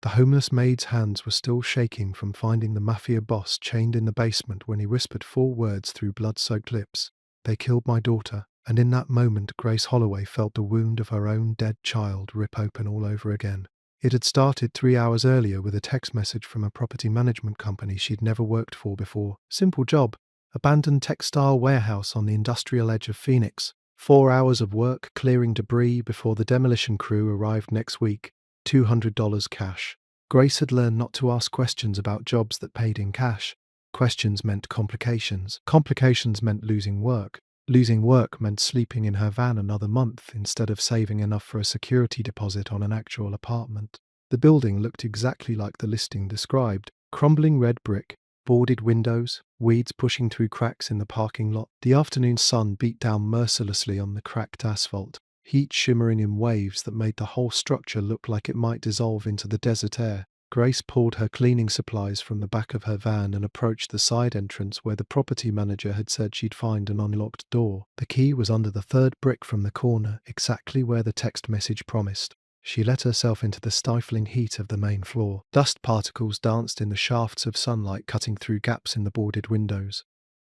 The homeless maid's hands were still shaking from finding the Mafia Boss chained in the basement when he whispered 4 words through blood-soaked lips. "They killed my daughter." And in that moment, Grace Holloway felt the wound of her own dead child rip open all over again. It had started 3 hours earlier with a text message from a property management company she'd never worked for before. Simple job. Abandoned textile warehouse on the industrial edge of Phoenix. 4 hours of work clearing debris before the demolition crew arrived next week. $200 cash. Grace had learned not to ask questions about jobs that paid in cash. Questions meant complications. Complications meant losing work. Losing work meant sleeping in her van another month instead of saving enough for a security deposit on an actual apartment. The building looked exactly like the listing described. Crumbling red brick, boarded windows, weeds pushing through cracks in the parking lot. The afternoon sun beat down mercilessly on the cracked asphalt, heat shimmering in waves that made the whole structure look like it might dissolve into the desert air. Grace pulled her cleaning supplies from the back of her van and approached the side entrance where the property manager had said she'd find an unlocked door. The key was under the 3rd brick from the corner, exactly where the text message promised. She let herself into the stifling heat of the main floor. Dust particles danced in the shafts of sunlight cutting through gaps in the boarded windows.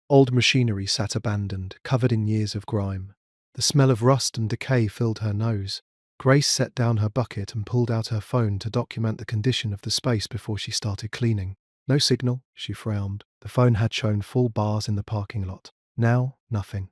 Old machinery sat abandoned, covered in years of grime. The smell of rust and decay filled her nose. Grace set down her bucket and pulled out her phone to document the condition of the space before she started cleaning. No signal, she frowned. The phone had shown full bars in the parking lot. Now, nothing.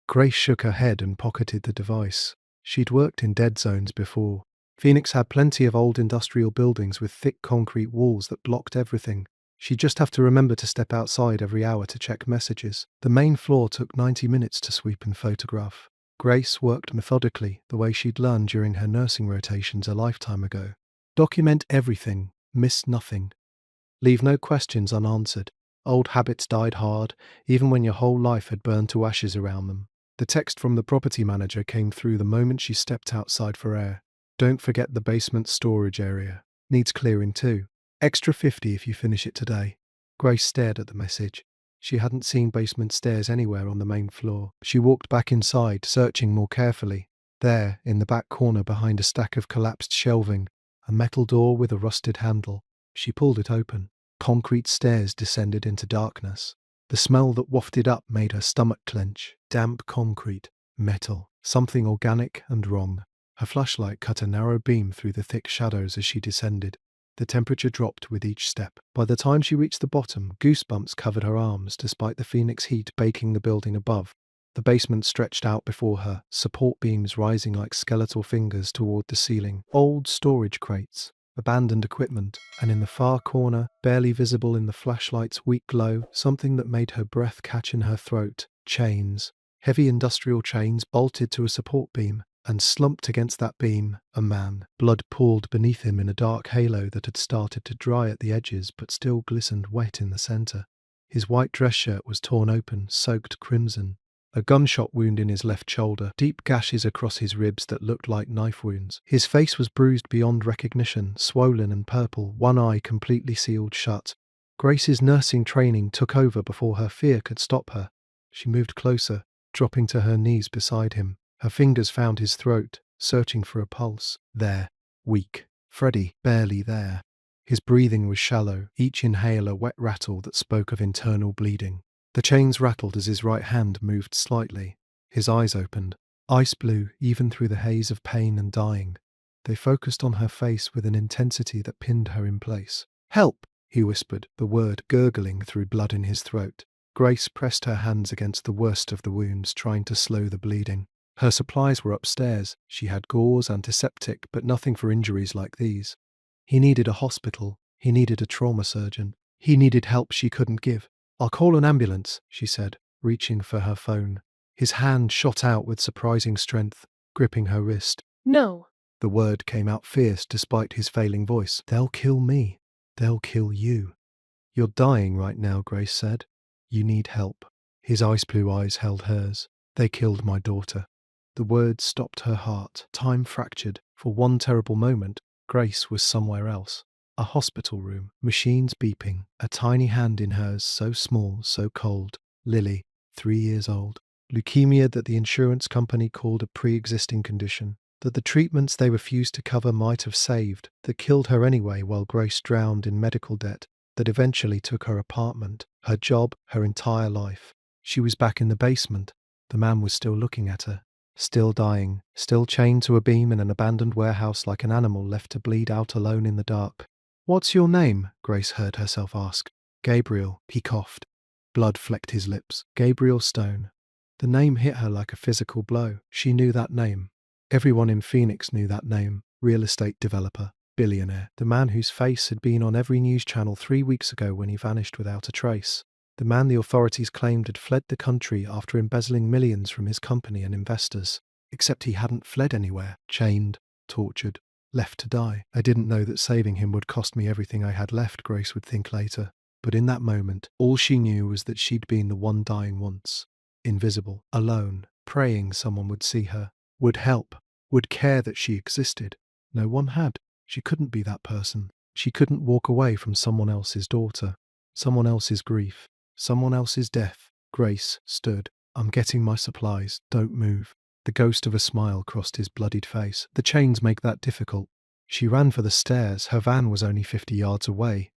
Grace shook her head and pocketed the device. She'd worked in dead zones before. Phoenix had plenty of old industrial buildings with thick concrete walls that blocked everything. She'd just have to remember to step outside every hour to check messages. The main floor took 90 minutes to sweep and photograph. Grace worked methodically, the way she'd learned during her nursing rotations a lifetime ago. Document everything, miss nothing. Leave no questions unanswered. Old habits died hard, even when your whole life had burned to ashes around them. The text from the property manager came through the moment she stepped outside for air. "Don't forget the basement storage area. Needs clearing too. Extra 50 if you finish it today." Grace stared at the message. She hadn't seen basement stairs anywhere on the main floor. She walked back inside, searching more carefully. There, in the back corner behind a stack of collapsed shelving, a metal door with a rusted handle. She pulled it open. Concrete stairs descended into darkness. The smell that wafted up made her stomach clench. Damp concrete, metal, something organic and wrong. Her flashlight cut a narrow beam through the thick shadows as she descended. The temperature dropped with each step. By the time she reached the bottom, goosebumps covered her arms despite the Phoenix heat baking the building above. The basement stretched out before her, support beams rising like skeletal fingers toward the ceiling. Old storage crates, abandoned equipment, and in the far corner, barely visible in the flashlight's weak glow, something that made her breath catch in her throat. Chains. Heavy industrial chains bolted to a support beam. And slumped against that beam, a man. Blood pooled beneath him in a dark halo that had started to dry at the edges but still glistened wet in the center. His white dress shirt was torn open, soaked crimson. A gunshot wound in his left shoulder, deep gashes across his ribs that looked like knife wounds. His face was bruised beyond recognition, swollen and purple, one eye completely sealed shut. Grace's nursing training took over before her fear could stop her. She moved closer, dropping to her knees beside him. Her fingers found his throat, searching for a pulse. There. Weak. Freddie, barely there. His breathing was shallow, each inhale a wet rattle that spoke of internal bleeding. The chains rattled as his right hand moved slightly. His eyes opened. Ice blue, even through the haze of pain and dying. They focused on her face with an intensity that pinned her in place. "Help!" he whispered, the word gurgling through blood in his throat. Grace pressed her hands against the worst of the wounds, trying to slow the bleeding. Her supplies were upstairs. She had gauze, antiseptic, but nothing for injuries like these. He needed a hospital. He needed a trauma surgeon. He needed help she couldn't give. "I'll call an ambulance," she said, reaching for her phone. His hand shot out with surprising strength, gripping her wrist. "No." The word came out fierce despite his failing voice. "They'll kill me. They'll kill you." "You're dying right now," Grace said. "You need help." His ice blue eyes held hers. "They killed my daughter." The words stopped her heart. Time fractured. For one terrible moment, Grace was somewhere else. A hospital room, machines beeping, a tiny hand in hers, so small, so cold. Lily, 3 years old. Leukemia that the insurance company called a pre-existing condition. that the treatments they refused to cover might have saved, that killed her anyway while Grace drowned in medical debt, that eventually took her apartment, her job, her entire life. She was back in the basement. The man was still looking at her, still dying, still chained to a beam in an abandoned warehouse like an animal left to bleed out alone in the dark. "What's your name?" Grace heard herself ask. "Gabriel," he coughed. Blood flecked his lips. Gabriel Stone. The name hit her like a physical blow. She knew that name. Everyone in Phoenix knew that name. Real estate developer, billionaire, the man whose face had been on every news channel 3 weeks ago when he vanished without a trace. The man the authorities claimed had fled the country after embezzling millions from his company and investors. Except he hadn't fled anywhere. Chained, tortured, left to die. I didn't know that saving him would cost me everything I had left, Grace would think later. But in that moment, all she knew was that she'd been the one dying once. Invisible, alone, praying someone would see her, would help, would care that she existed. No one had. She couldn't be that person. She couldn't walk away from someone else's daughter, someone else's grief, someone else's death. Grace stood. "I'm getting my supplies. Don't move." The ghost of a smile crossed his bloodied face. "The chains make that difficult." She ran for the stairs. Her van was only 50 yards away.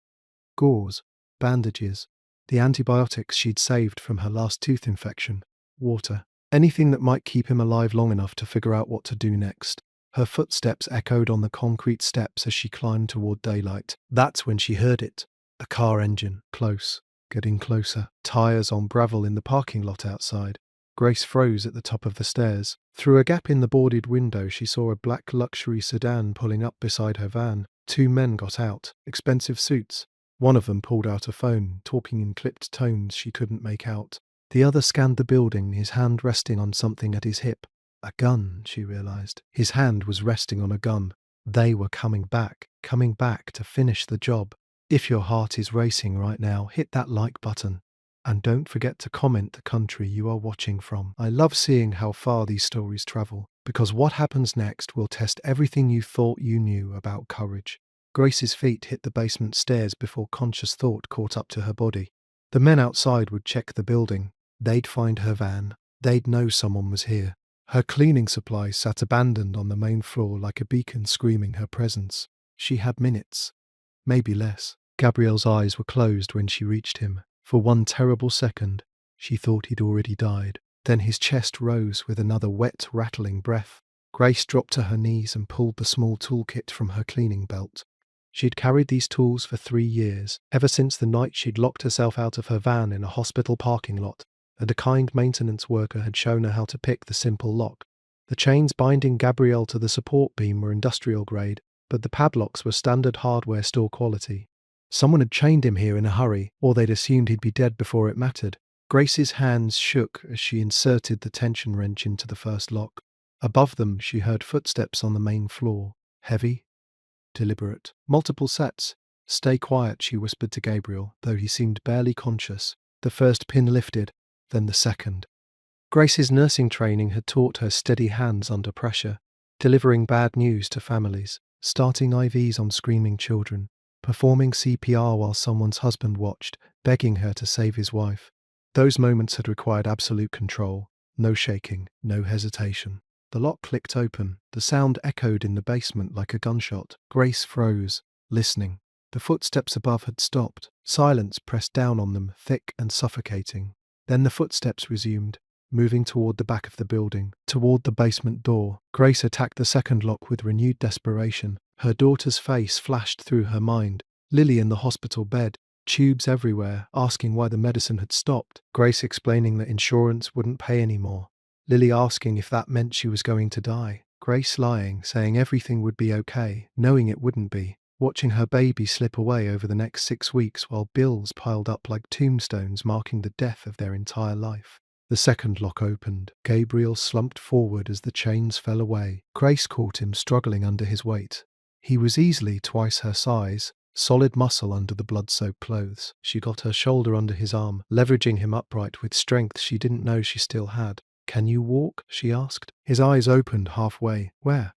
Gauze, bandages, the antibiotics she'd saved from her last tooth infection, water, anything that might keep him alive long enough to figure out what to do next. Her footsteps echoed on the concrete steps as she climbed toward daylight. That's when she heard it. A car engine, close, getting closer. Tires on gravel in the parking lot outside. Grace froze at the top of the stairs. Through a gap in the boarded window, she saw a black luxury sedan pulling up beside her van. 2 men got out, expensive suits. One of them pulled out a phone, talking in clipped tones she couldn't make out. The other scanned the building, his hand resting on something at his hip. A gun, she realized. His hand was resting on a gun. They were coming back to finish the job. If your heart is racing right now, hit that like button. And don't forget to comment the country you are watching from. I love seeing how far these stories travel, because what happens next will test everything you thought you knew about courage. Grace's feet hit the basement stairs before conscious thought caught up to her body. The men outside would check the building. They'd find her van. They'd know someone was here. Her cleaning supplies sat abandoned on the main floor like a beacon screaming her presence. She had minutes, maybe less. Gabriel's eyes were closed when she reached him. For one terrible second, she thought he'd already died. Then his chest rose with another wet, rattling breath. Grace dropped to her knees and pulled the small toolkit from her cleaning belt. She'd carried these tools for 3 years, ever since the night she'd locked herself out of her van in a hospital parking lot, and a kind maintenance worker had shown her how to pick the simple lock. The chains binding Gabrielle to the support beam were industrial grade, but the padlocks were standard hardware store quality. Someone had chained him here in a hurry, or they'd assumed he'd be dead before it mattered. Grace's hands shook as she inserted the tension wrench into the first lock. Above them, she heard footsteps on the main floor. Heavy, deliberate. Multiple sets. "Stay quiet," she whispered to Gabriel, though he seemed barely conscious. The first pin lifted, then the second. Grace's nursing training had taught her steady hands under pressure, delivering bad news to families, starting IVs on screaming children, performing CPR while someone's husband watched, begging her to save his wife. Those moments had required absolute control. No shaking, no hesitation. The lock clicked open. The sound echoed in the basement like a gunshot. Grace froze, listening. The footsteps above had stopped. Silence pressed down on them, thick and suffocating. Then the footsteps resumed, moving toward the back of the building, toward the basement door. Grace attacked the second lock with renewed desperation. Her daughter's face flashed through her mind. Lily in the hospital bed, tubes everywhere, asking why the medicine had stopped. Grace explaining that insurance wouldn't pay anymore. Lily asking if that meant she was going to die. Grace lying, saying everything would be okay, knowing it wouldn't be. Watching her baby slip away over the next 6 weeks while bills piled up like tombstones marking the death of their entire life. The second lock opened. Gabriel slumped forward as the chains fell away. Grace caught him struggling under his weight. He was easily twice her size, solid muscle under the blood-soaked clothes. She got her shoulder under his arm, leveraging him upright with strength she didn't know she still had. "Can you walk?" she asked. His eyes opened halfway. "Where?"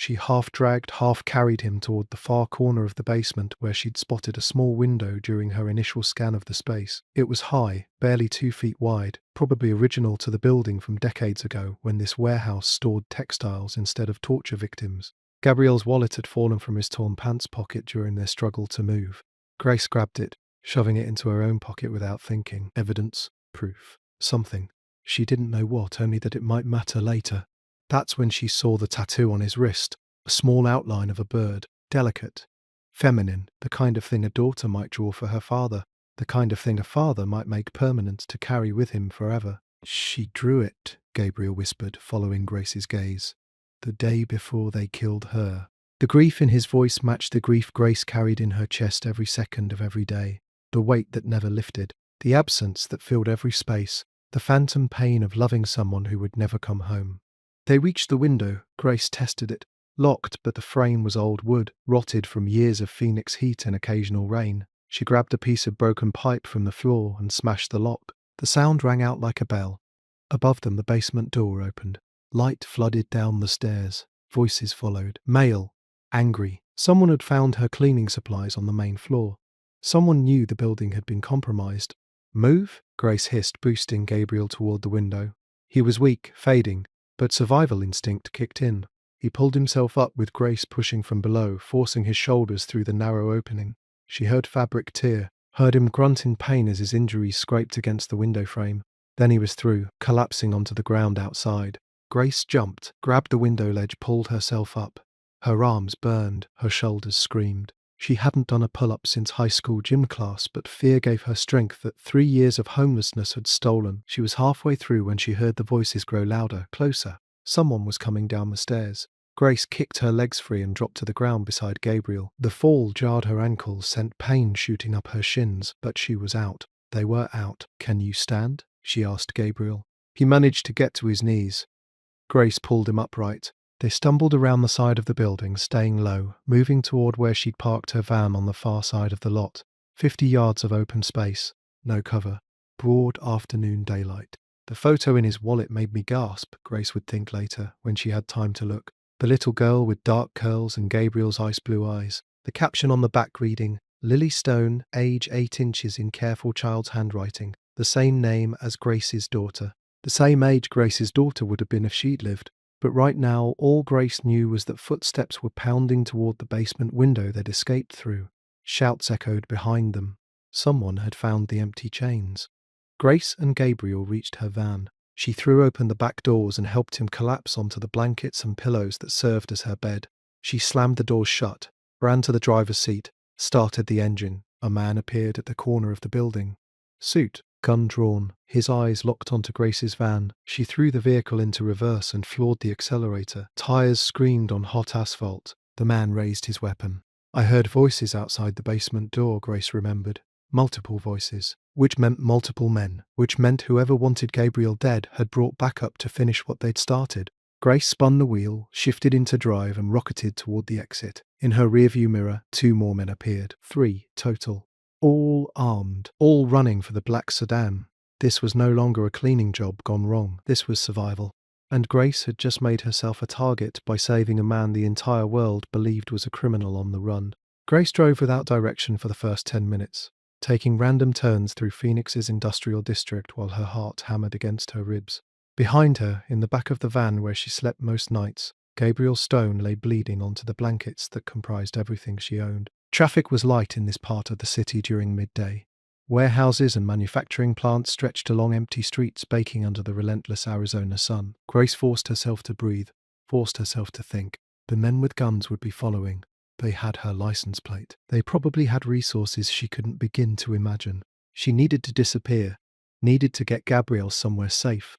She half dragged, half carried him toward the far corner of the basement where she'd spotted a small window during her initial scan of the space. It was high, barely 2 feet wide, probably original to the building from decades ago when this warehouse stored textiles instead of torture victims. Gabrielle's wallet had fallen from his torn pants pocket during their struggle to move. Grace grabbed it, shoving it into her own pocket without thinking. Evidence, proof, something. She didn't know what, only that it might matter later. That's when she saw the tattoo on his wrist, a small outline of a bird, delicate, feminine, the kind of thing a daughter might draw for her father, the kind of thing a father might make permanent to carry with him forever. She drew it, Gabriel whispered, following Grace's gaze. The day before they killed her. The grief in his voice matched the grief Grace carried in her chest every second of every day, the weight that never lifted, the absence that filled every space, the phantom pain of loving someone who would never come home. They reached the window. Grace tested it. Locked, but the frame was old wood, rotted from years of Phoenix heat and occasional rain. She grabbed a piece of broken pipe from the floor and smashed the lock. The sound rang out like a bell. Above them, the basement door opened. Light flooded down the stairs. Voices followed. Male. Angry. Someone had found her cleaning supplies on the main floor. Someone knew the building had been compromised. Move? Grace hissed, boosting Gabriel toward the window. He was weak, fading, but survival instinct kicked in. He pulled himself up with Grace pushing from below, forcing his shoulders through the narrow opening. She heard fabric tear, heard him grunt in pain as his injuries scraped against the window frame. Then he was through, collapsing onto the ground outside. Grace jumped, grabbed the window ledge, pulled herself up. Her arms burned, her shoulders screamed. She hadn't done a pull-up since high school gym class, but fear gave her strength that 3 years of homelessness had stolen. She was halfway through when she heard the voices grow louder, closer. Someone was coming down the stairs. Grace kicked her legs free and dropped to the ground beside Gabriel. The fall jarred her ankles, sent pain shooting up her shins, but she was out. They were out. "Can you stand?" she asked Gabriel. He managed to get to his knees. Grace pulled him upright. They stumbled around the side of the building, staying low, moving toward where she'd parked her van on the far side of the lot. 50 yards of open space. No cover. Broad afternoon daylight. The photo in his wallet made me gasp, Grace would think later, when she had time to look. The little girl with dark curls and Gabriel's ice blue eyes. The caption on the back reading, Lily Stone, age 8 inches in careful child's handwriting. The same name as Grace's daughter. The same age Grace's daughter would have been if she'd lived. But right now, all Grace knew was that footsteps were pounding toward the basement window they'd escaped through. Shouts echoed behind them. Someone had found the empty chains. Grace and Gabriel reached her van. She threw open the back doors and helped him collapse onto the blankets and pillows that served as her bed. She slammed the doors shut, ran to the driver's seat, started the engine. A man appeared at the corner of the building. Suit, gun drawn, his eyes locked onto Grace's van. She threw the vehicle into reverse and floored the accelerator. Tires screamed on hot asphalt. The man raised his weapon. I heard voices outside the basement door, Grace remembered. Multiple voices, which meant multiple men, which meant whoever wanted Gabriel dead had brought backup to finish what they'd started. Grace spun the wheel, shifted into drive and rocketed toward the exit. In her rearview mirror, 2 more men appeared. 3 total. All armed, all running for the black sedan. This was no longer a cleaning job gone wrong. This was survival. And Grace had just made herself a target by saving a man the entire world believed was a criminal on the run. Grace drove without direction for the first 10 minutes, taking random turns through Phoenix's industrial district while her heart hammered against her ribs. Behind her, in the back of the van where she slept most nights, Gabriel Stone lay bleeding onto the blankets that comprised everything she owned. Traffic was light in this part of the city during midday. Warehouses and manufacturing plants stretched along empty streets baking under the relentless Arizona sun. Grace forced herself to breathe, forced herself to think. The men with guns would be following. They had her license plate. They probably had resources she couldn't begin to imagine. She needed to disappear, needed to get Gabrielle somewhere safe,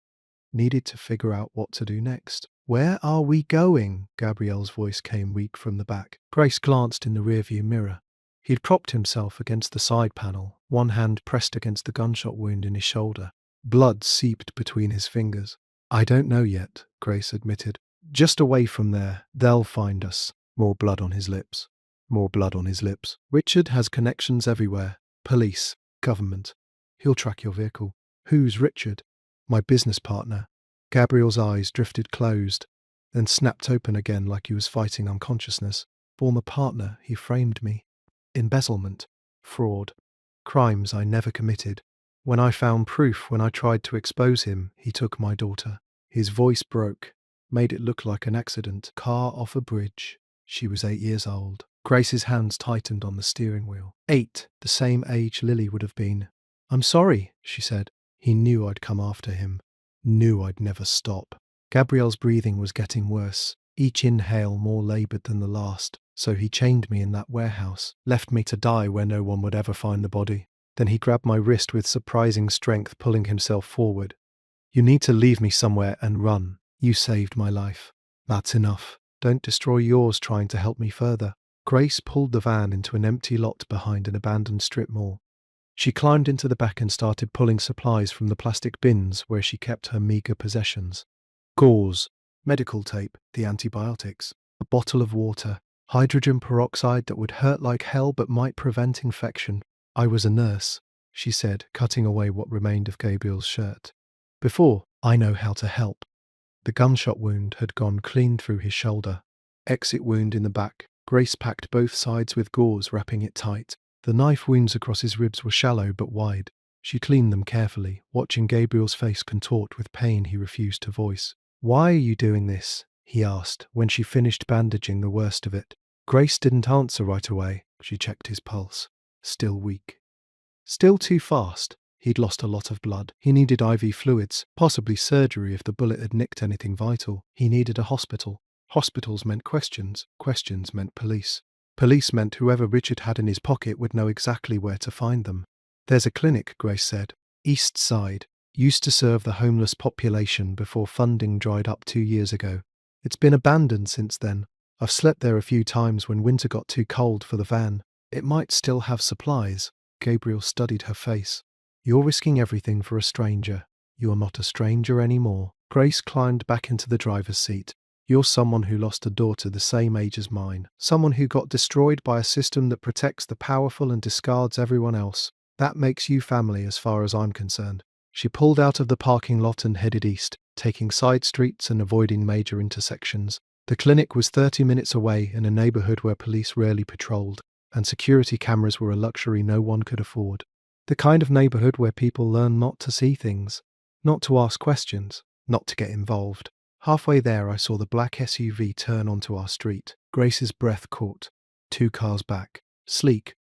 needed to figure out what to do next. "Where are we going?" Gabrielle's voice came weak from the back. Grace glanced in the rearview mirror. He'd propped himself against the side panel, one hand pressed against the gunshot wound in his shoulder. Blood seeped between his fingers. "I don't know yet," Grace admitted. "Just away from there. They'll find us." More blood on his lips. More blood on his lips. "Richard has connections everywhere. Police. Government. He'll track your vehicle." "Who's Richard?" "My business partner." Gabriel's eyes drifted closed. then snapped open again like he was fighting unconsciousness. Former partner, he framed me. Embezzlement. Fraud. Crimes I never committed. When I found proof, when I tried to expose him, he took my daughter. His voice broke, made it look like an accident. Car off a bridge. She was 8 years old. Grace's hands tightened on the steering wheel. 8, the same age Lily would have been. "I'm sorry," she said. He knew I'd come after him. Knew I'd never stop. Gabrielle's breathing was getting worse, each inhale more laboured than the last, so he chained me in that warehouse, left me to die where no one would ever find the body. Then he grabbed my wrist with surprising strength, pulling himself forward. "You need to leave me somewhere and run. You saved my life. That's enough. Don't destroy yours trying to help me further." Grace pulled the van into an empty lot behind an abandoned strip mall. She climbed into the back and started pulling supplies from the plastic bins where she kept her meager possessions. Gauze, medical tape, the antibiotics, a bottle of water, hydrogen peroxide that would hurt like hell but might prevent infection. "I was a nurse," she said, cutting away what remained of Gabriel's shirt. "Before, I know how to help." The gunshot wound had gone clean through his shoulder. Exit wound in the back. Grace packed both sides with gauze, wrapping it tight. The knife wounds across his ribs were shallow but wide. She cleaned them carefully, watching Gabriel's face contort with pain he refused to voice. "Why are you doing this?" he asked, when she finished bandaging the worst of it. Grace didn't answer right away. She checked his pulse. Still weak. Still too fast. He'd lost a lot of blood. He needed IV fluids, possibly surgery if the bullet had nicked anything vital. He needed a hospital. Hospitals meant questions. Questions meant police. Police meant whoever Richard had in his pocket would know exactly where to find them. "There's a clinic," Grace said. "East Side. Used to serve the homeless population before funding dried up 2 years ago. It's been abandoned since then. I've slept there a few times when winter got too cold for the van. It might still have supplies." Gabriel studied her face. "You're risking everything for a stranger. You're not a stranger anymore." Grace climbed back into the driver's seat. "You're someone who lost a daughter the same age as mine. Someone who got destroyed by a system that protects the powerful and discards everyone else. That makes you family as far as I'm concerned." She pulled out of the parking lot and headed east, taking side streets and avoiding major intersections. The clinic was 30 minutes away in a neighborhood where police rarely patrolled, and security cameras were a luxury no one could afford. The kind of neighborhood where people learn not to see things, not to ask questions, not to get involved. Halfway there, I saw the black SUV turn onto our street. Grace's breath caught. 2 cars back. Sleek.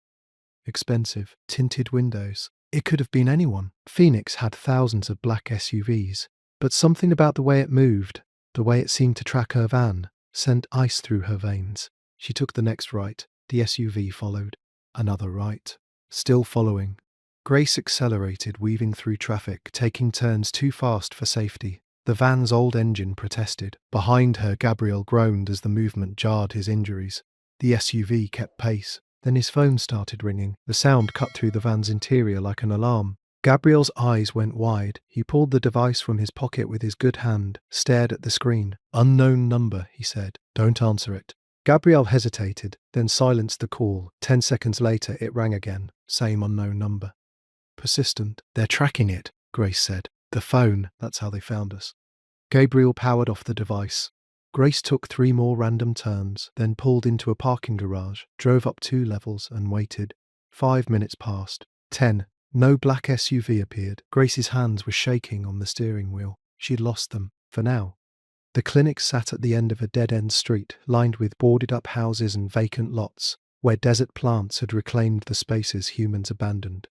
Expensive. Tinted windows. It could have been anyone. Phoenix had thousands of black SUVs. But something about the way it moved, the way it seemed to track her van, sent ice through her veins. She took the next right. The SUV followed. Another right. Still following. Grace accelerated, weaving through traffic, taking turns too fast for safety. The van's old engine protested. Behind her, Gabriel groaned as the movement jarred his injuries. The SUV kept pace. Then his phone started ringing. The sound cut through the van's interior like an alarm. Gabriel's eyes went wide. He pulled the device from his pocket with his good hand, stared at the screen. "Unknown number," he said. "Don't answer it." Gabrielle hesitated, then silenced the call. 10 seconds later, it rang again. Same unknown number. Persistent. "They're tracking it," Grace said. "The phone, that's how they found us." Gabriel powered off the device. Grace took 3 more random turns, then pulled into a parking garage, drove up 2 levels and waited. 5 minutes passed. 10. No black SUV appeared. Grace's hands were shaking on the steering wheel. She'd lost them, for now. The clinic sat at the end of a dead-end street, lined with boarded-up houses and vacant lots, where desert plants had reclaimed the spaces humans abandoned.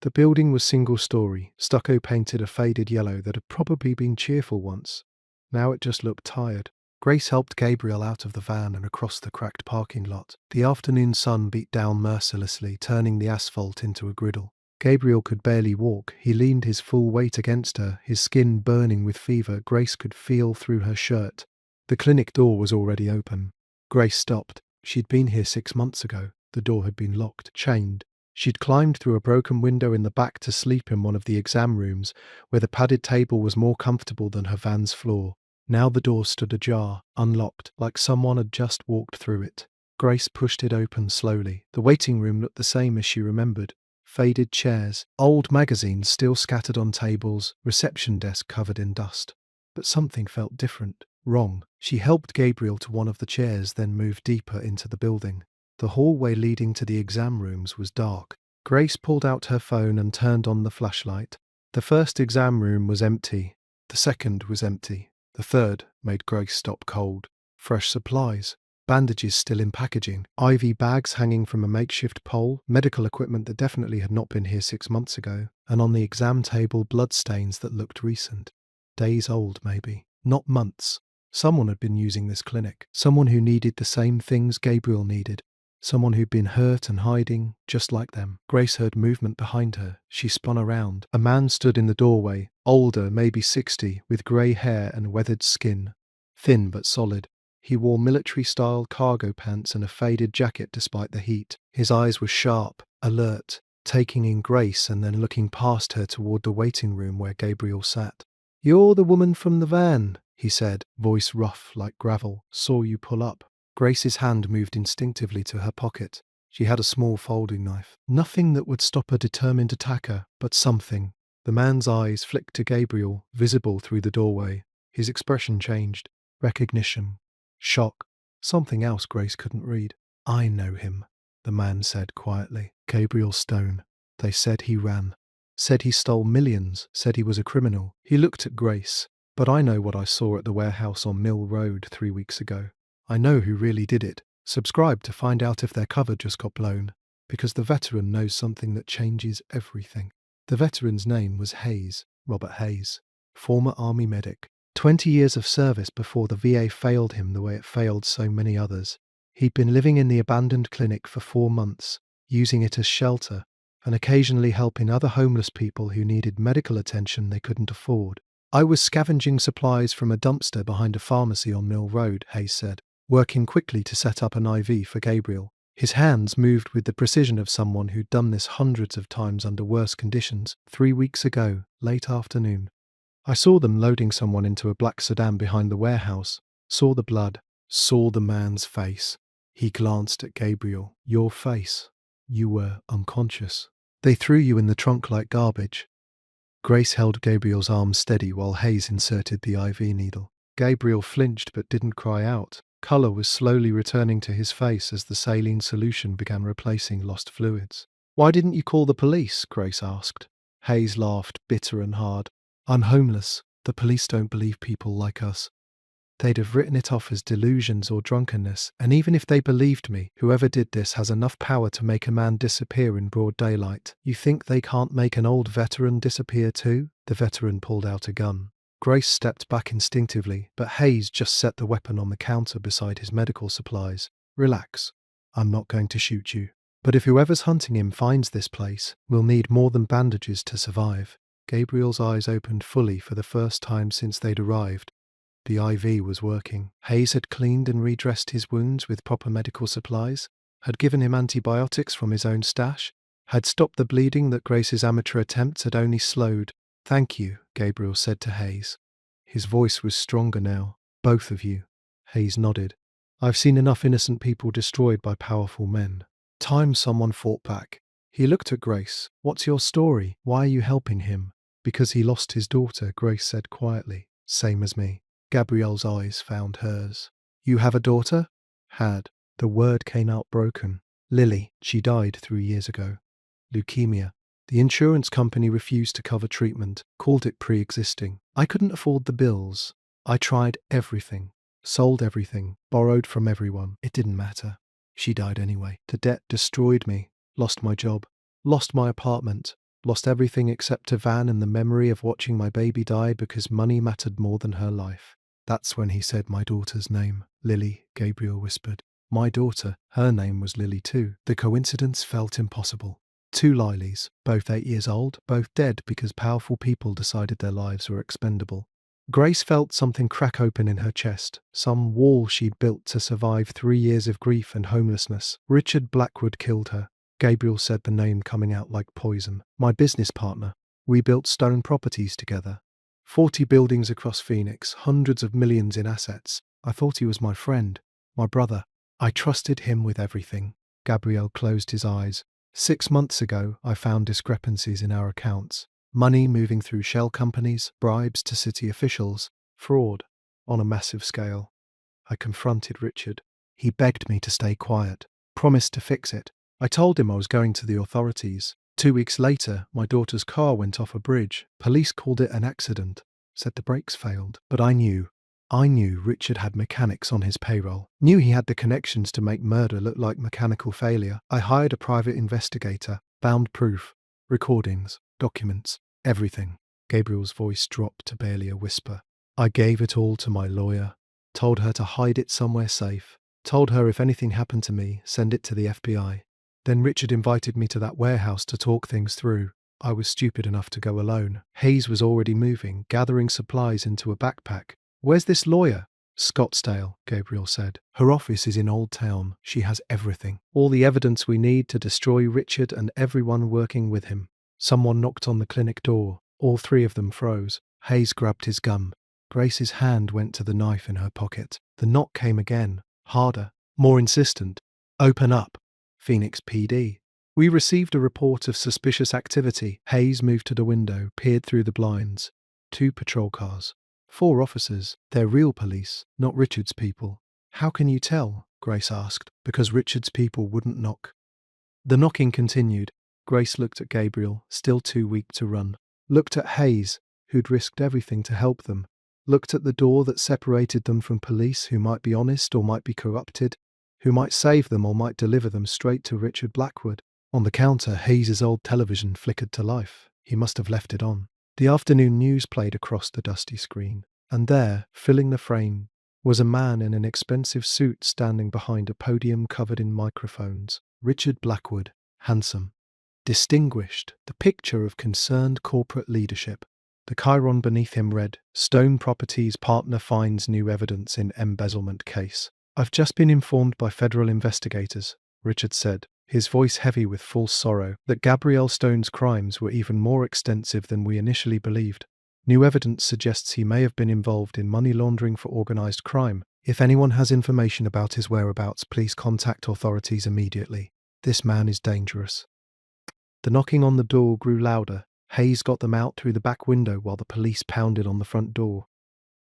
The building was single-story, stucco painted a faded yellow that had probably been cheerful once. Now it just looked tired. Grace helped Gabriel out of the van and across the cracked parking lot. The afternoon sun beat down mercilessly, turning the asphalt into a griddle. Gabriel could barely walk. He leaned his full weight against her, his skin burning with fever. Grace could feel through her shirt. The clinic door was already open. Grace stopped. She'd been here 6 months ago. The door had been locked, chained. She'd climbed through a broken window in the back to sleep in one of the exam rooms, where the padded table was more comfortable than her van's floor. Now the door stood ajar, unlocked, like someone had just walked through it. Grace pushed it open slowly. The waiting room looked the same as she remembered. Faded chairs, old magazines still scattered on tables, reception desk covered in dust. But something felt different. Wrong. She helped Gabriel to one of the chairs, then moved deeper into the building. The hallway leading to the exam rooms was dark. Grace pulled out her phone and turned on the flashlight. The first exam room was empty. The second was empty. The third made Grace stop cold. Fresh supplies. Bandages still in packaging. IV bags hanging from a makeshift pole. Medical equipment that definitely had not been here 6 months ago. And on the exam table, bloodstains that looked recent. Days old, maybe. Not months. Someone had been using this clinic. Someone who needed the same things Gabriel needed. Someone who'd been hurt and hiding, just like them. Grace heard movement behind her. She spun around. A man stood in the doorway, older, maybe 60, with grey hair and weathered skin. Thin but solid. He wore military-style cargo pants and a faded jacket despite the heat. His eyes were sharp, alert, taking in Grace and then looking past her toward the waiting room where Gabriel sat. "You're the woman from the van," he said, voice rough like gravel. "Saw you pull up." Grace's hand moved instinctively to her pocket. She had a small folding knife. Nothing that would stop a determined attacker, but something. The man's eyes flicked to Gabriel, visible through the doorway. His expression changed. Recognition. Shock. Something else Grace couldn't read. "I know him," the man said quietly. "Gabriel Stone. They said he ran. Said he stole millions. Said he was a criminal." He looked at Grace. "But I know what I saw at the warehouse on Mill Road 3 weeks ago. I know who really did it. Subscribe to find out if their cover just got blown. Because the veteran knows something that changes everything." The veteran's name was Hayes, Robert Hayes. Former Army medic. 20 years of service before the VA failed him the way it failed so many others. He'd been living in the abandoned clinic for 4 months, using it as shelter, and occasionally helping other homeless people who needed medical attention they couldn't afford. "I was scavenging supplies from a dumpster behind a pharmacy on Mill Road," Hayes said, working quickly to set up an IV for Gabriel. His hands moved with the precision of someone who'd done this hundreds of times under worse conditions. 3 weeks ago, late afternoon. "I saw them loading someone into a black sedan behind the warehouse. Saw the blood. Saw the man's face." He glanced at Gabriel. "Your face. You were unconscious. They threw you in the trunk like garbage." Grace held Gabriel's arm steady while Hayes inserted the IV needle. Gabriel flinched but didn't cry out. Colour was slowly returning to his face as the saline solution began replacing lost fluids. "Why didn't you call the police?" Grace asked. Hayes laughed, bitter and hard. "I'm homeless. The police don't believe people like us. They'd have written it off as delusions or drunkenness, and even if they believed me, whoever did this has enough power to make a man disappear in broad daylight. You think they can't make an old veteran disappear too?" The veteran pulled out a gun. Grace stepped back instinctively, but Hayes just set the weapon on the counter beside his medical supplies. "Relax. I'm not going to shoot you. But if whoever's hunting him finds this place, we'll need more than bandages to survive." Gabriel's eyes opened fully for the first time since they'd arrived. The IV was working. Hayes had cleaned and redressed his wounds with proper medical supplies, had given him antibiotics from his own stash, had stopped the bleeding that Grace's amateur attempts had only slowed. "Thank you," Gabriel said to Hayes. His voice was stronger now. "Both of you." Hayes nodded. "I've seen enough innocent people destroyed by powerful men. Time someone fought back." He looked at Grace. "What's your story? Why are you helping him?" "Because he lost his daughter," Grace said quietly. "Same as me." Gabrielle's eyes found hers. "You have a daughter?" "Had." The word came out broken. "Lily. She died 3 years ago. Leukemia. The insurance company refused to cover treatment, called it pre-existing. I couldn't afford the bills. I tried everything. Sold everything. Borrowed from everyone. It didn't matter. She died anyway. The debt destroyed me. Lost my job. Lost my apartment. Lost everything except a van and the memory of watching my baby die because money mattered more than her life." That's when he said my daughter's name. "Lily," Gabriel whispered. "My daughter. Her name was Lily too." The coincidence felt impossible. 2 Lileys, both 8 years old, both dead because powerful people decided their lives were expendable. Grace felt something crack open in her chest, some wall she'd built to survive 3 years of grief and homelessness. "Richard Blackwood killed her." Gabriel said the name coming out like poison. "My business partner. We built Stone Properties together. 40 buildings across Phoenix, hundreds of millions in assets. I thought he was my friend, my brother. I trusted him with everything." Gabriel closed his eyes. 6 months ago, I found discrepancies in our accounts. Money moving through shell companies, bribes to city officials, fraud. on a massive scale. I confronted Richard. He begged me to stay quiet, promised to fix it. I told him I was going to the authorities. 2 weeks later, my daughter's car went off a bridge. Police called it an accident, said the brakes failed. But I knew Richard had mechanics on his payroll, knew he had the connections to make murder look like mechanical failure. I hired a private investigator, found proof, recordings, documents, everything. Gabriel's voice dropped to barely a whisper. I gave it all to my lawyer, told her to hide it somewhere safe, told her if anything happened to me, send it to the FBI. Then Richard invited me to that warehouse to talk things through. I was stupid enough to go alone. Hayes was already moving, gathering supplies into a backpack. Where's this lawyer? Scottsdale, Gabriel said. Her office is in Old Town. She has everything. All the evidence we need to destroy Richard and everyone working with him. Someone knocked on the clinic door. All three of them froze. Hayes grabbed his gun. Grace's hand went to the knife in her pocket. The knock came again, harder, more insistent. Open up. Phoenix PD. We received a report of suspicious activity. Hayes moved to the window, peered through the blinds. 2 patrol cars. 4 officers. They're real police, not Richard's people. How can you tell? Grace asked. Because Richard's people wouldn't knock. The knocking continued. Grace looked at Gabriel, still too weak to run. Looked at Hayes, who'd risked everything to help them. Looked at the door that separated them from police who might be honest or might be corrupted, who might save them or might deliver them straight to Richard Blackwood. On the counter, Hayes' old television flickered to life. He must have left it on. The afternoon news played across the dusty screen, and there, filling the frame, was a man in an expensive suit standing behind a podium covered in microphones. Richard Blackwood, handsome, distinguished, the picture of concerned corporate leadership. The chyron beneath him read, Stone Properties partner finds new evidence in embezzlement case. I've just been informed by federal investigators, Richard said, his voice heavy with false sorrow, that Gabrielle Stone's crimes were even more extensive than we initially believed. New evidence suggests he may have been involved in money laundering for organized crime. If anyone has information about his whereabouts, please contact authorities immediately. This man is dangerous. The knocking on the door grew louder. Hayes got them out through the back window while the police pounded on the front door.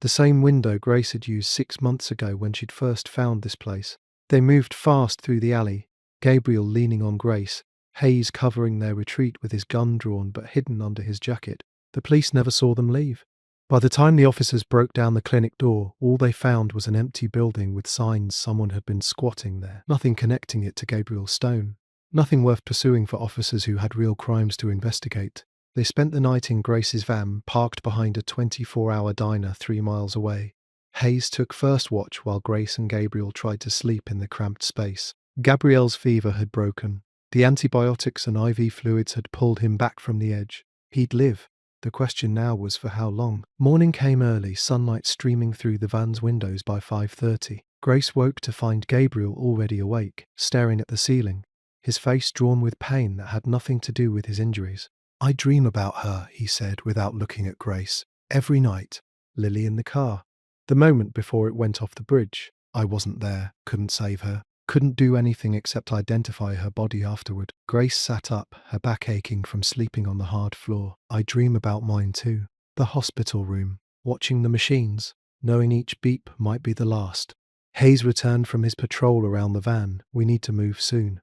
The same window Grace had used 6 months ago when she'd first found this place. They moved fast through the alley, Gabriel leaning on Grace, Hayes covering their retreat with his gun drawn but hidden under his jacket. The police never saw them leave. By the time the officers broke down the clinic door, all they found was an empty building with signs someone had been squatting there, nothing connecting it to Gabriel Stone. Nothing worth pursuing for officers who had real crimes to investigate. They spent the night in Grace's van, parked behind a 24-hour diner 3 miles away. Hayes took first watch while Grace and Gabriel tried to sleep in the cramped space. Gabrielle's fever had broken. The antibiotics and IV fluids had pulled him back from the edge. He'd live. The question now was for how long. Morning came early, sunlight streaming through the van's windows by 5:30. Grace woke to find Gabriel already awake, staring at the ceiling, his face drawn with pain that had nothing to do with his injuries. I dream about her, he said without looking at Grace. Every night. Lily in the car. The moment before it went off the bridge. I wasn't there, couldn't save her, couldn't do anything except identify her body afterward. Grace sat up, her back aching from sleeping on the hard floor. I dream about mine too. The hospital room, watching the machines, knowing each beep might be the last. Hayes returned from his patrol around the van. We need to move soon.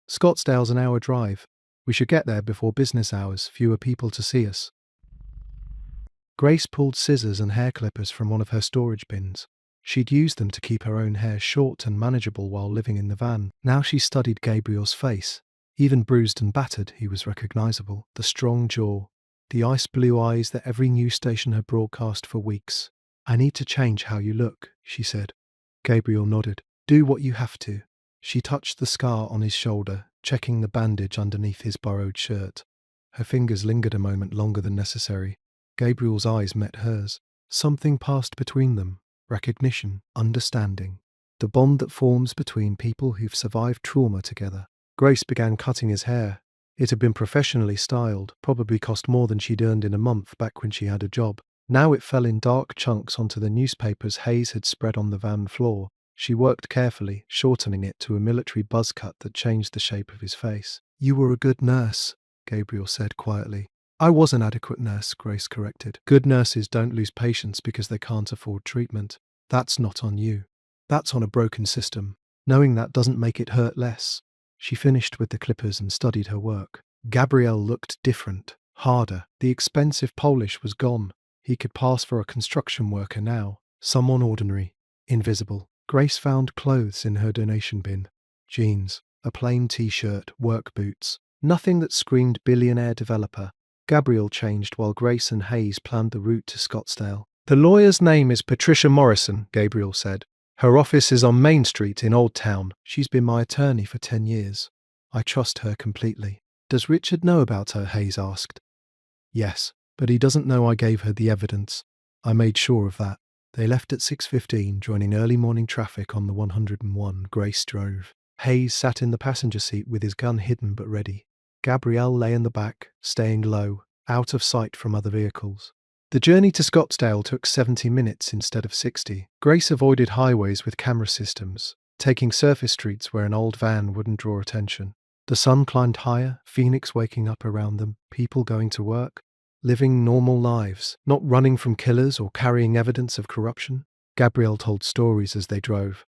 Scottsdale's an hour drive. We should get there before business hours, fewer people to see us. Grace pulled scissors and hair clippers from one of her storage bins. She'd used them to keep her own hair short and manageable while living in the van. Now she studied Gabriel's face. Even bruised and battered, he was recognizable. The strong jaw, the ice blue eyes that every news station had broadcast for weeks. I need to change how you look, she said. Gabriel nodded. Do what you have to. She touched the scar on his shoulder, checking the bandage underneath his borrowed shirt. Her fingers lingered a moment longer than necessary. Gabriel's eyes met hers. Something passed between them. Recognition, understanding. The bond that forms between people who've survived trauma together. Grace began cutting his hair. It had been professionally styled, probably cost more than she'd earned in a month back when she had a job. Now it fell in dark chunks onto the newspapers Hayes had spread on the van floor. She worked carefully, shortening it to a military buzz cut that changed the shape of his face. You were a good nurse, Gabriel said quietly. I was an adequate nurse, Grace corrected. Good nurses don't lose patients because they can't afford treatment. That's not on you. That's on a broken system. Knowing that doesn't make it hurt less. She finished with the clippers and studied her work. Gabrielle looked different, harder. The expensive Polish was gone. He could pass for a construction worker now. Someone ordinary, invisible. Grace found clothes in her donation bin. Jeans, a plain t-shirt, work boots. Nothing that screamed billionaire developer. Gabrielle changed while Grace and Hayes planned the route to Scottsdale. The lawyer's name is Patricia Morrison, Gabriel said. Her office is on Main Street in Old Town. She's been my attorney for 10 years. I trust her completely. Does Richard know about her? Hayes asked. Yes, but he doesn't know I gave her the evidence. I made sure of that. They left at 6:15, joining early morning traffic on the 101 Grace drove. Hayes sat in the passenger seat with his gun hidden but ready. Gabrielle lay in the back, staying low, out of sight from other vehicles. The journey to Scottsdale took 70 minutes instead of 60. Grace avoided highways with camera systems, taking surface streets where an old van wouldn't draw attention. The sun climbed higher, Phoenix waking up around them, people going to work, living normal lives, not running from killers or carrying evidence of corruption. Gabrielle told stories as they drove.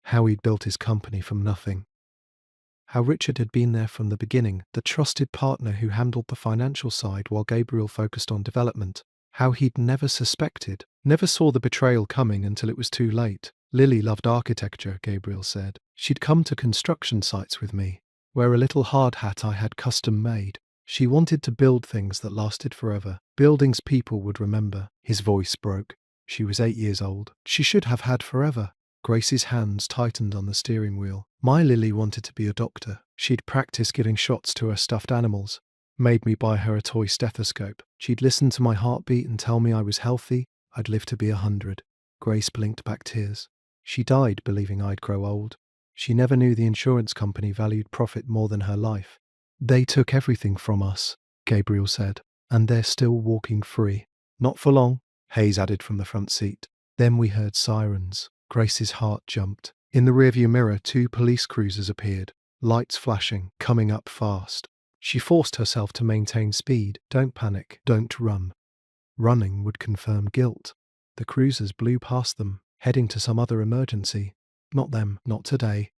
How he'd built his company from nothing. How Richard had been there from the beginning, the trusted partner who handled the financial side while Gabriel focused on development. How he'd never suspected, never saw the betrayal coming until it was too late. Lily loved architecture, Gabriel said. She'd come to construction sites with me, wear a little hard hat I had custom made. She wanted to build things that lasted forever, buildings people would remember. His voice broke. She was 8 years old. She should have had forever. Grace's hands tightened on the steering wheel. My Lily wanted to be a doctor. She'd practice giving shots to her stuffed animals. Made me buy her a toy stethoscope. She'd listen to my heartbeat and tell me I was healthy. I'd live to be 100. Grace blinked back tears. She died believing I'd grow old. She never knew the insurance company valued profit more than her life. They took everything from us, Gabriel said, and they're still walking free. Not for long, Hayes added from the front seat. Then we heard sirens. Grace's heart jumped. In the rearview mirror, 2 police cruisers appeared, lights flashing, coming up fast. She forced herself to maintain speed. Don't panic, don't run. Running would confirm guilt. The cruisers blew past them, heading to some other emergency. Not them, not today.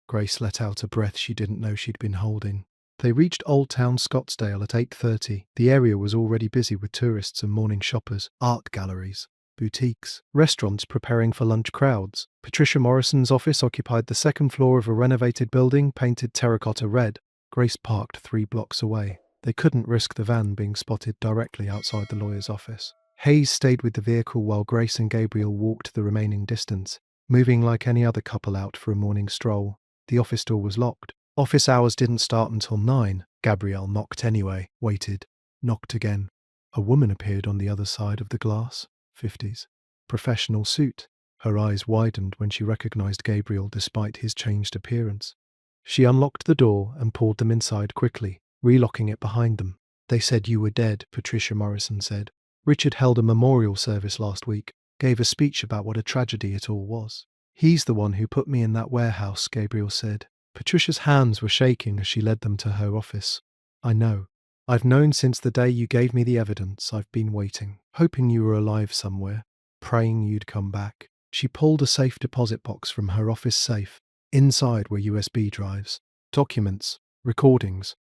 Grace let out a breath she didn't know she'd been holding. They reached Old Town Scottsdale at 8:30. The area was already busy with tourists and morning shoppers, art galleries, boutiques, restaurants preparing for lunch crowds. Patricia Morrison's office occupied the second floor of a renovated building painted terracotta red. Grace parked 3 blocks away. They couldn't risk the van being spotted directly outside the lawyer's office. Hayes stayed with the vehicle while Grace and Gabriel walked the remaining distance, moving like any other couple out for a morning stroll. The office door was locked. Office hours didn't start until 9. Gabrielle knocked anyway, waited, knocked again. A woman appeared on the other side of the glass, 50s. Professional suit. Her eyes widened when she recognized Gabriel despite his changed appearance. She unlocked the door and pulled them inside quickly, relocking it behind them. They said you were dead, Patricia Morrison said. Richard held a memorial service last week, gave a speech about what a tragedy it all was. He's the one who put me in that warehouse, Gabriel said. Patricia's hands were shaking as she led them to her office. I know. I've known since the day you gave me the evidence. I've been waiting, hoping you were alive somewhere, praying you'd come back. She pulled a safe deposit box from her office safe. Inside were USB drives, documents, recordings.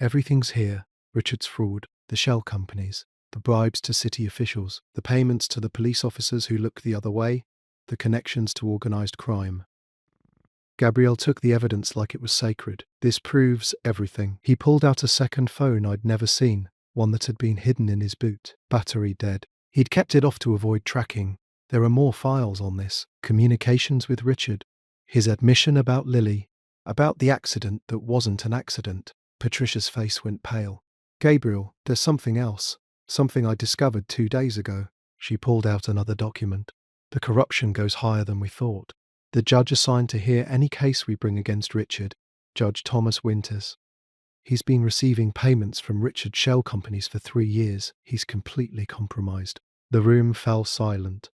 Everything's here. Richard's fraud, the shell companies, the bribes to city officials, the payments to the police officers who look the other way, the connections to organized crime. Gabriel took the evidence like it was sacred. This proves everything. He pulled out a second phone I'd never seen, one that had been hidden in his boot, battery dead. He'd kept it off to avoid tracking. There are more files on this. Communications with Richard. His admission about Lily. About the accident that wasn't an accident. Patricia's face went pale. Gabriel, there's something else. Something I discovered 2 days ago. She pulled out another document. The corruption goes higher than we thought. The judge assigned to hear any case we bring against Richard, Judge Thomas Winters. He's been receiving payments from Richard's shell companies for 3 years. He's completely compromised. The room fell silent.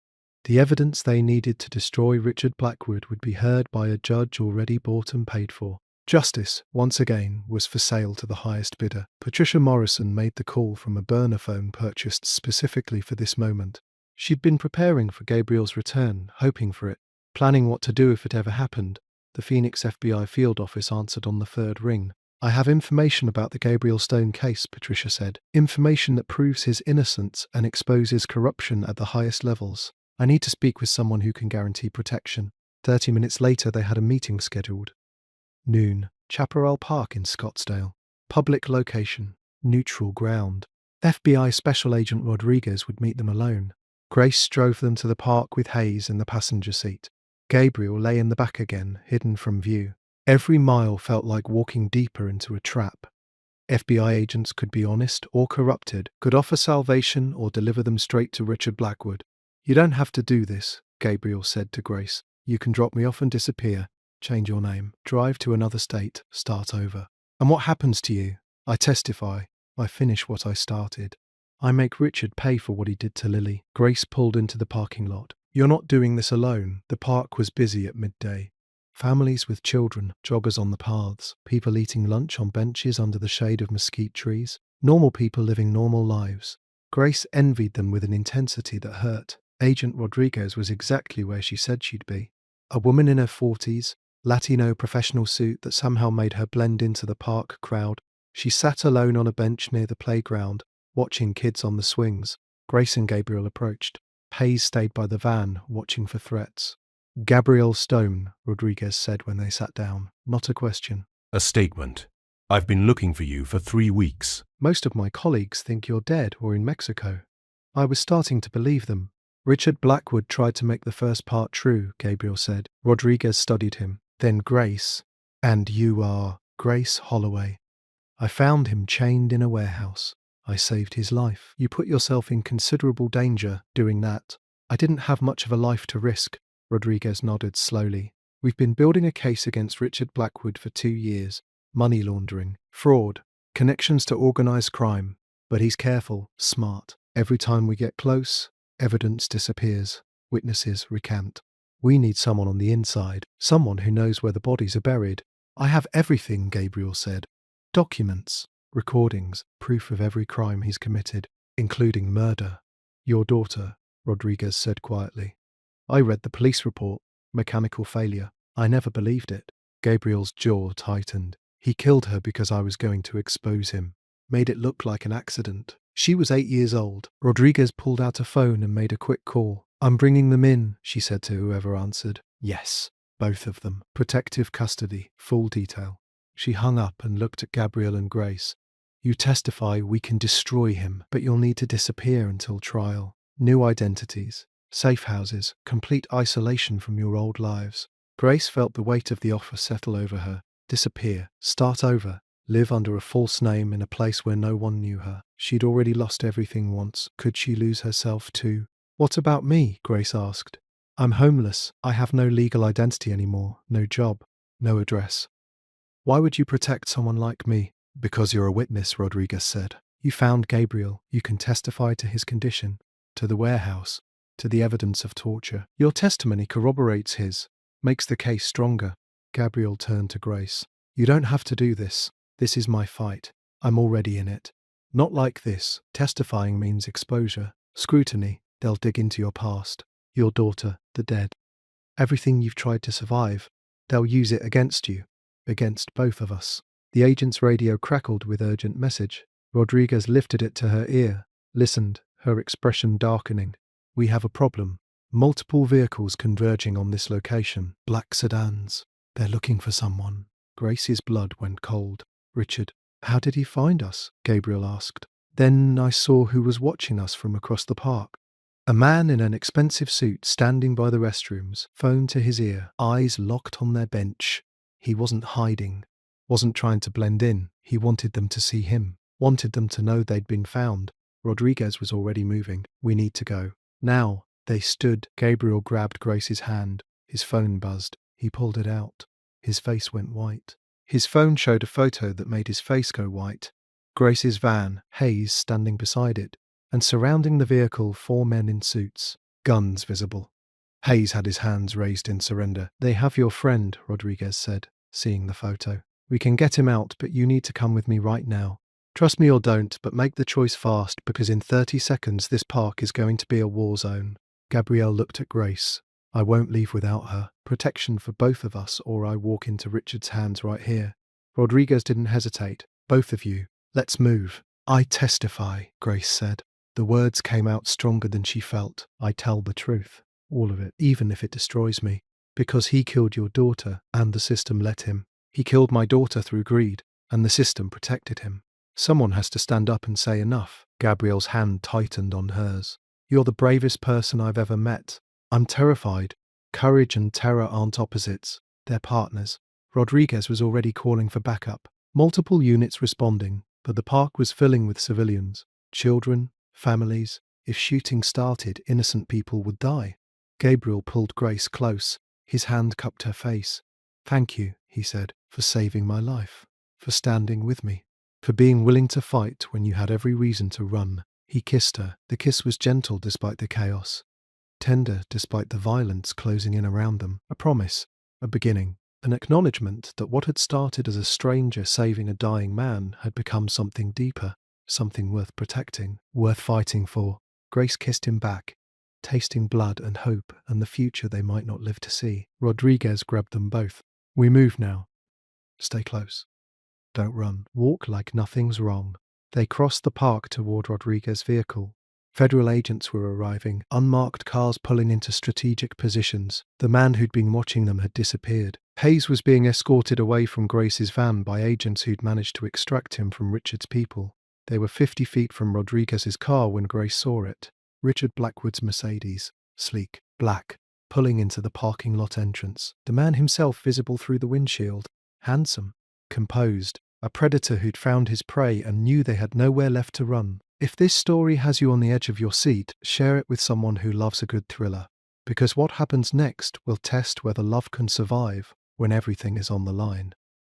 The evidence they needed to destroy Richard Blackwood would be heard by a judge already bought and paid for. Justice, once again, was for sale to the highest bidder. Patricia Morrison made the call from a burner phone purchased specifically for this moment. She'd been preparing for Gabriel's return, hoping for it, planning what to do if it ever happened. The Phoenix FBI field office answered on the third ring. I have information about the Gabriel Stone case, Patricia said. Information that proves his innocence and exposes corruption at the highest levels. I need to speak with someone who can guarantee protection. 30 minutes later, they had a meeting scheduled. Noon. Chaparral Park in Scottsdale. Public location. Neutral ground. FBI Special Agent Rodriguez would meet them alone. Grace drove them to the park with Hayes in the passenger seat. Gabriel lay in the back again, hidden from view. Every mile felt like walking deeper into a trap. FBI agents could be honest or corrupted, could offer salvation or deliver them straight to Richard Blackwood. You don't have to do this, Gabriel said to Grace. You can drop me off and disappear. Change your name, drive to another state, start over. And what happens to you? I testify. I finish what I started. I make Richard pay for what he did to Lily. Grace pulled into the parking lot. You're not doing this alone. The park was busy at midday. Families with children, joggers on the paths, people eating lunch on benches under the shade of mesquite trees, normal people living normal lives. Grace envied them with an intensity that hurt. Agent Rodriguez was exactly where she said she'd be. A woman in her 40s, Latino professional suit that somehow made her blend into the park crowd. She sat alone on a bench near the playground, watching kids on the swings. Grace and Gabriel approached. Hayes stayed by the van, watching for threats. Gabrielle Stone, Rodriguez said when they sat down. Not a question. A statement. I've been looking for you for 3 weeks. Most of my colleagues think you're dead or in Mexico. I was starting to believe them. Richard Blackwood tried to make the first part true, Gabriel said. Rodriguez studied him. Then Grace. And you are Grace Holloway. I found him chained in a warehouse. I saved his life. You put yourself in considerable danger doing that. I didn't have much of a life to risk. Rodriguez nodded slowly. We've been building a case against Richard Blackwood for 2 years. Money laundering, fraud, connections to organized crime. But he's careful, smart. Every time we get close, evidence disappears. Witnesses recant. We need someone on the inside, someone who knows where the bodies are buried. I have everything, Gabriel said. Documents, recordings, proof of every crime he's committed, including murder. Your daughter, Rodriguez said quietly. I read the police report. Mechanical failure. I never believed it. Gabriel's jaw tightened. He killed her because I was going to expose him. Made it look like an accident. She was 8 years old. Rodriguez pulled out a phone and made a quick call. I'm bringing them in, she said to whoever answered. Yes, both of them. Protective custody, full detail. She hung up and looked at Gabriel and Grace. You testify we can destroy him, but you'll need to disappear until trial. New identities. Safe houses, complete isolation from your old lives. Grace felt the weight of the offer settle over her. Disappear, start over, live under a false name in a place where no one knew her. She'd already lost everything once. Could she lose herself too? What about me? Grace asked. I'm homeless. I have no legal identity anymore, no job, no address. Why would you protect someone like me? Because you're a witness, Rodriguez said. You found Gabriel. You can testify to his condition, to the warehouse, to the evidence of torture. Your testimony corroborates his, makes the case stronger. Gabriel turned to Grace. You don't have to do this. This is my fight. I'm already in it. Not like this. Testifying means exposure, scrutiny. They'll dig into your past, your daughter, the dead. Everything you've tried to survive. They'll use it against you, against both of us. The agent's radio crackled with urgent message. Rodriguez lifted it to her ear, listened, her expression darkening. We have a problem. Multiple vehicles converging on this location. Black sedans. They're looking for someone. Grace's blood went cold. Richard. How did he find us? Gabriel asked. Then I saw who was watching us from across the park. A man in an expensive suit standing by the restrooms, phone to his ear, eyes locked on their bench. He wasn't hiding, wasn't trying to blend in. He wanted them to see him, wanted them to know they'd been found. Rodriguez was already moving. We need to go. Now. They stood. Gabriel grabbed Grace's hand. His phone buzzed. He pulled it out. His face went white. His phone showed a photo that made his face go white. Grace's van, Hayes standing beside it, and surrounding the vehicle 4 men in suits, guns visible. Hayes had his hands raised in surrender. They have your friend, Rodriguez said, seeing the photo. We can get him out, but you need to come with me right now. Trust me or don't, but make the choice fast, because in 30 seconds this park is going to be a war zone. Gabrielle looked at Grace. I won't leave without her. Protection for both of us, or I walk into Richard's hands right here. Rodriguez didn't hesitate. Both of you. Let's move. I testify, Grace said. The words came out stronger than she felt. I tell the truth. All of it, even if it destroys me. Because he killed your daughter, and the system let him. He killed my daughter through greed, and the system protected him. Someone has to stand up and say enough. Gabrielle's hand tightened on hers. You're the bravest person I've ever met. I'm terrified. Courage and terror aren't opposites. They're partners. Rodriguez was already calling for backup. Multiple units responding, but the park was filling with civilians. Children, families. If shooting started, innocent people would die. Gabriel pulled Grace close. His hand cupped her face. Thank you, he said, for saving my life. For standing with me. For being willing to fight when you had every reason to run. He kissed her. The kiss was gentle despite the chaos. Tender despite the violence closing in around them. A promise. A beginning. An acknowledgement that what had started as a stranger saving a dying man had become something deeper. Something worth protecting. Worth fighting for. Grace kissed him back. Tasting blood and hope and the future they might not live to see. Rodriguez grabbed them both. We move now. Stay close. Don't run. Walk like nothing's wrong. They crossed the park toward Rodriguez's vehicle. Federal agents were arriving, unmarked cars pulling into strategic positions. The man who'd been watching them had disappeared. Hayes was being escorted away from Grace's van by agents who'd managed to extract him from Richard's people. They were 50 feet from Rodriguez's car when Grace saw it. Richard Blackwood's Mercedes, sleek, black, pulling into the parking lot entrance. The man himself visible through the windshield. Handsome, composed, a predator who'd found his prey and knew they had nowhere left to run. If this story has you on the edge of your seat, share it with someone who loves a good thriller. Because what happens next will test whether love can survive when everything is on the line.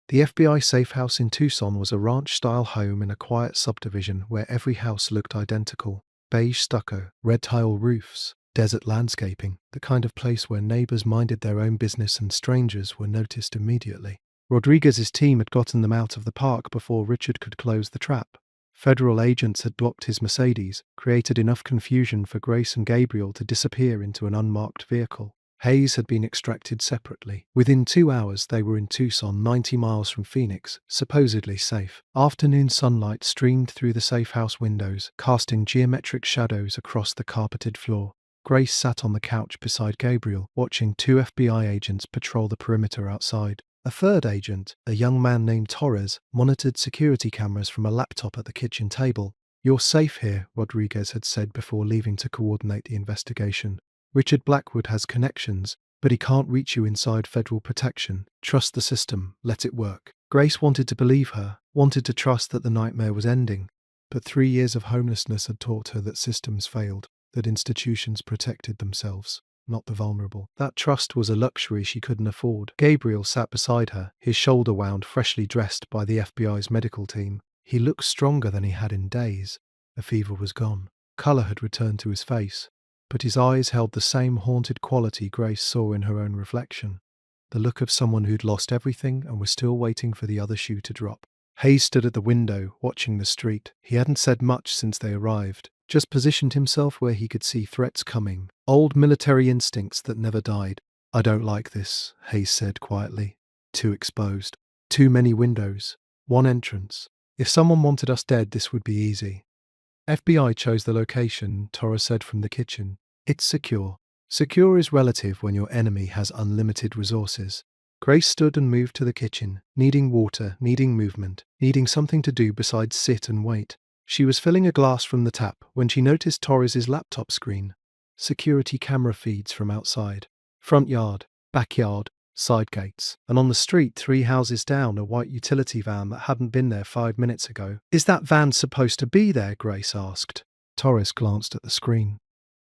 The FBI safe house in Tucson was a ranch-style home in a quiet subdivision where every house looked identical. Beige stucco, red tile roofs, desert landscaping, the kind of place where neighbors minded their own business and strangers were noticed immediately. Rodriguez's team had gotten them out of the park before Richard could close the trap. Federal agents had blocked his Mercedes, created enough confusion for Grace and Gabriel to disappear into an unmarked vehicle. Hayes had been extracted separately. Within 2 hours, they were in Tucson, 90 miles from Phoenix, supposedly safe. Afternoon sunlight streamed through the safe house windows, casting geometric shadows across the carpeted floor. Grace sat on the couch beside Gabriel, watching 2 FBI agents patrol the perimeter outside. A third agent, a young man named Torres, monitored security cameras from a laptop at the kitchen table. You're safe here, Rodriguez had said before leaving to coordinate the investigation. Richard Blackwood has connections, but he can't reach you inside federal protection. Trust the system. Let it work. Grace wanted to believe her, wanted to trust that the nightmare was ending. But 3 years of homelessness had taught her that systems failed, that institutions protected themselves, not the vulnerable. That trust was a luxury she couldn't afford. Gabriel sat beside her, his shoulder wound, freshly dressed by the FBI's medical team. He looked stronger than he had in days. The fever was gone. Colour had returned to his face, but his eyes held the same haunted quality Grace saw in her own reflection. The look of someone who'd lost everything and was still waiting for the other shoe to drop. Hayes stood at the window, watching the street. He hadn't said much since they arrived, just positioned himself where he could see threats coming. Old military instincts that never died. I don't like this, Hayes said quietly. Too exposed. Too many windows. One entrance. If someone wanted us dead, this would be easy. FBI chose the location, Torres said from the kitchen. It's secure. Secure is relative when your enemy has unlimited resources. Grace stood and moved to the kitchen, needing water, needing movement, needing something to do besides sit and wait. She was filling a glass from the tap when she noticed Torres's laptop screen. Security camera feeds from outside. Front yard, backyard, side gates. And on the street, 3 houses down, a white utility van that hadn't been there 5 minutes ago. Is that van supposed to be there? Grace asked. Torres glanced at the screen.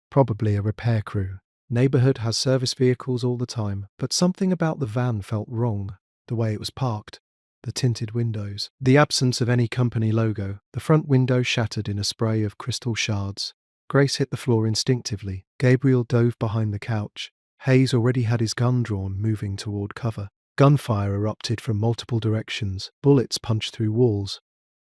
Probably a repair crew. Neighborhood has service vehicles all the time, but something about the van felt wrong. The way it was parked. The tinted windows. The absence of any company logo. The front window shattered in a spray of crystal shards. Grace hit the floor instinctively. Gabriel dove behind the couch. Hayes already had his gun drawn, moving toward cover. Gunfire erupted from multiple directions. Bullets punched through walls.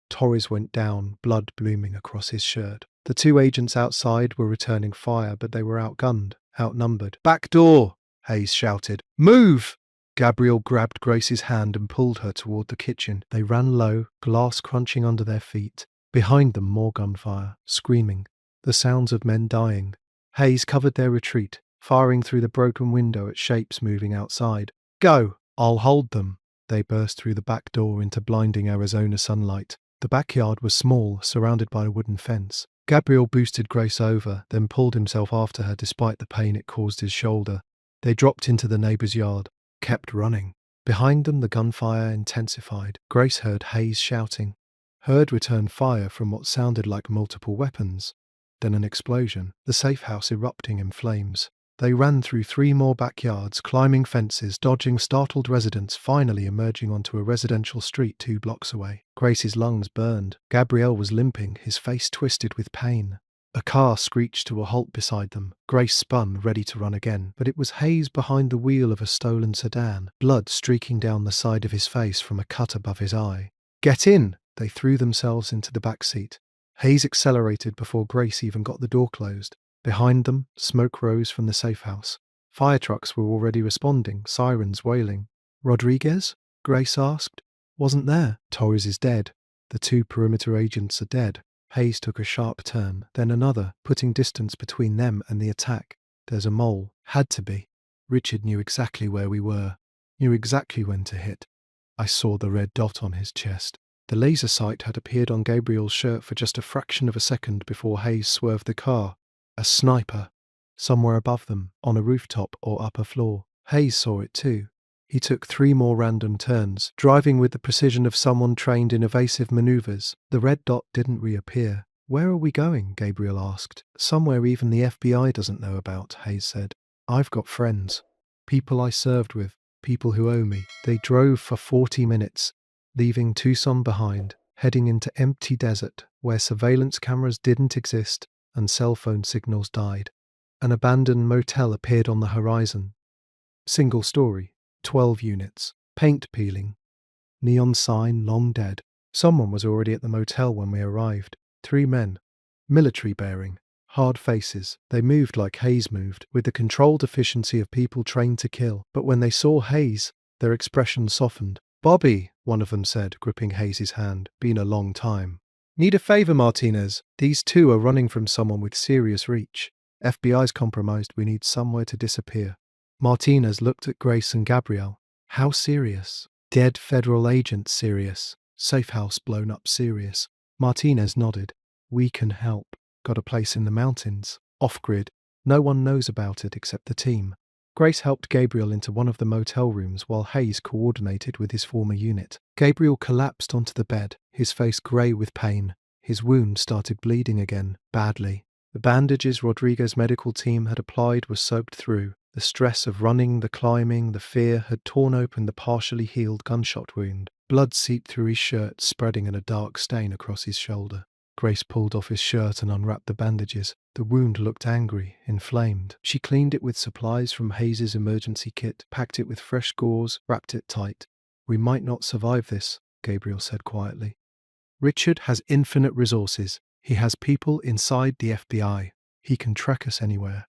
Torres went down, blood blooming across his shirt. The two agents outside were returning fire, but they were outgunned, outnumbered. "Back door!" Hayes shouted. "Move!" Gabriel grabbed Grace's hand and pulled her toward the kitchen. They ran low, glass crunching under their feet. Behind them, more gunfire, screaming, the sounds of men dying. Hayes covered their retreat, firing through the broken window at shapes moving outside. "Go! I'll hold them!" They burst through the back door into blinding Arizona sunlight. The backyard was small, surrounded by a wooden fence. Gabriel boosted Grace over, then pulled himself after her despite the pain it caused his shoulder. They dropped into the neighbor's yard, kept running. Behind them, the gunfire intensified. Grace heard Hayes shouting. Heard return fire from what sounded like multiple weapons. Then an explosion, the safe house erupting in flames. They ran through 3 more backyards, climbing fences, dodging startled residents, finally emerging onto a residential street 2 blocks away. Grace's lungs burned. Gabriel was limping, his face twisted with pain. A car screeched to a halt beside them. Grace spun, ready to run again, but it was Hayes behind the wheel of a stolen sedan, blood streaking down the side of his face from a cut above his eye. "Get in!" They threw themselves into the back seat. Hayes accelerated before Grace even got the door closed. Behind them, smoke rose from the safe house. Fire trucks were already responding, sirens wailing. "Rodriguez?" Grace asked. "Wasn't there." "Torres is dead. The 2 perimeter agents are dead." Hayes took a sharp turn, then another, putting distance between them and the attack. "There's a mole." "Had to be." "Richard knew exactly where we were. Knew exactly when to hit." I saw the red dot on his chest. The laser sight had appeared on Gabriel's shirt for just a fraction of a second before Hayes swerved the car. A sniper. Somewhere above them, on a rooftop or upper floor. Hayes saw it too. He took 3 more random turns, driving with the precision of someone trained in evasive maneuvers. The red dot didn't reappear. "Where are we going?" Gabriel asked. "Somewhere even the FBI doesn't know about," Hayes said. "I've got friends. People I served with. People who owe me." They drove for 40 minutes, leaving Tucson behind, heading into empty desert where surveillance cameras didn't exist and cell phone signals died. An abandoned motel appeared on the horizon. Single story, 12 units, paint peeling, neon sign long dead. Someone was already at the motel when we arrived. 3 men, military bearing, hard faces. They moved like Hayes moved, with the controlled efficiency of people trained to kill. But when they saw Hayes, their expressions softened. "Bobby," one of them said, gripping Hayes' hand. "Been a long time." "Need a favor, Martinez. These 2 are running from someone with serious reach. FBI's compromised. We need somewhere to disappear." Martinez looked at Grace and Gabriel. "How serious?" "Dead federal agent serious. Safe house blown up serious." Martinez nodded. "We can help. Got a place in the mountains. Off-grid. No one knows about it except the team." Grace helped Gabriel into one of the motel rooms while Hayes coordinated with his former unit. Gabriel collapsed onto the bed, his face grey with pain. His wound started bleeding again, badly. The bandages Rodriguez's medical team had applied were soaked through. The stress of running, the climbing, the fear had torn open the partially healed gunshot wound. Blood seeped through his shirt, spreading in a dark stain across his shoulder. Grace pulled off his shirt and unwrapped the bandages. The wound looked angry, inflamed. She cleaned it with supplies from Hayes' emergency kit, packed it with fresh gauze, wrapped it tight. "We might not survive this," Gabriel said quietly. "Richard has infinite resources. He has people inside the FBI. He can track us anywhere."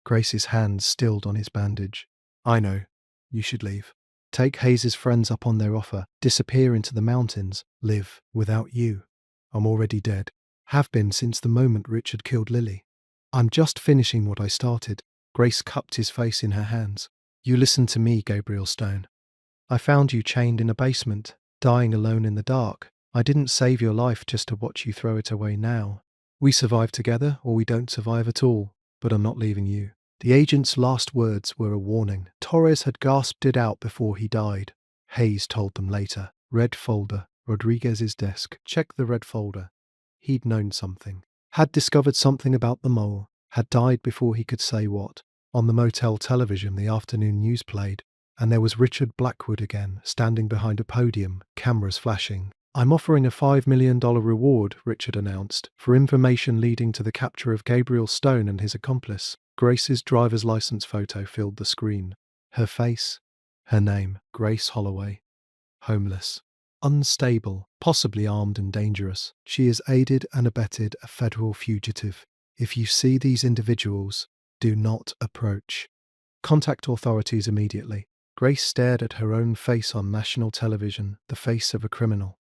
Grace's hands stilled on his bandage. "I know. You should leave. Take Hayes' friends up on their offer. Disappear into the mountains. Live without you. I'm already dead. Have been since the moment Richard killed Lily. I'm just finishing what I started." Grace cupped his face in her hands. "You listen to me, Gabriel Stone. I found you chained in a basement, dying alone in the dark. I didn't save your life just to watch you throw it away now. We survive together or we don't survive at all, but I'm not leaving you." The agent's last words were a warning. Torres had gasped it out before he died. Hayes told them later. Red folder, Rodriguez's desk. Check the red folder. He'd known something. Had discovered something about the mole. Had died before he could say what. On the motel television, the afternoon news played, and there was Richard Blackwood again, standing behind a podium, cameras flashing. "I'm offering a $5 million reward," Richard announced, "for information leading to the capture of Gabriel Stone and his accomplice." Grace's driver's license photo filled the screen. Her face, Her name, Grace Holloway. Homeless. Unstable, possibly armed and dangerous. She has aided and abetted a federal fugitive. If you see these individuals, do not approach. Contact authorities immediately. Grace stared at her own face on national television, the face of a criminal,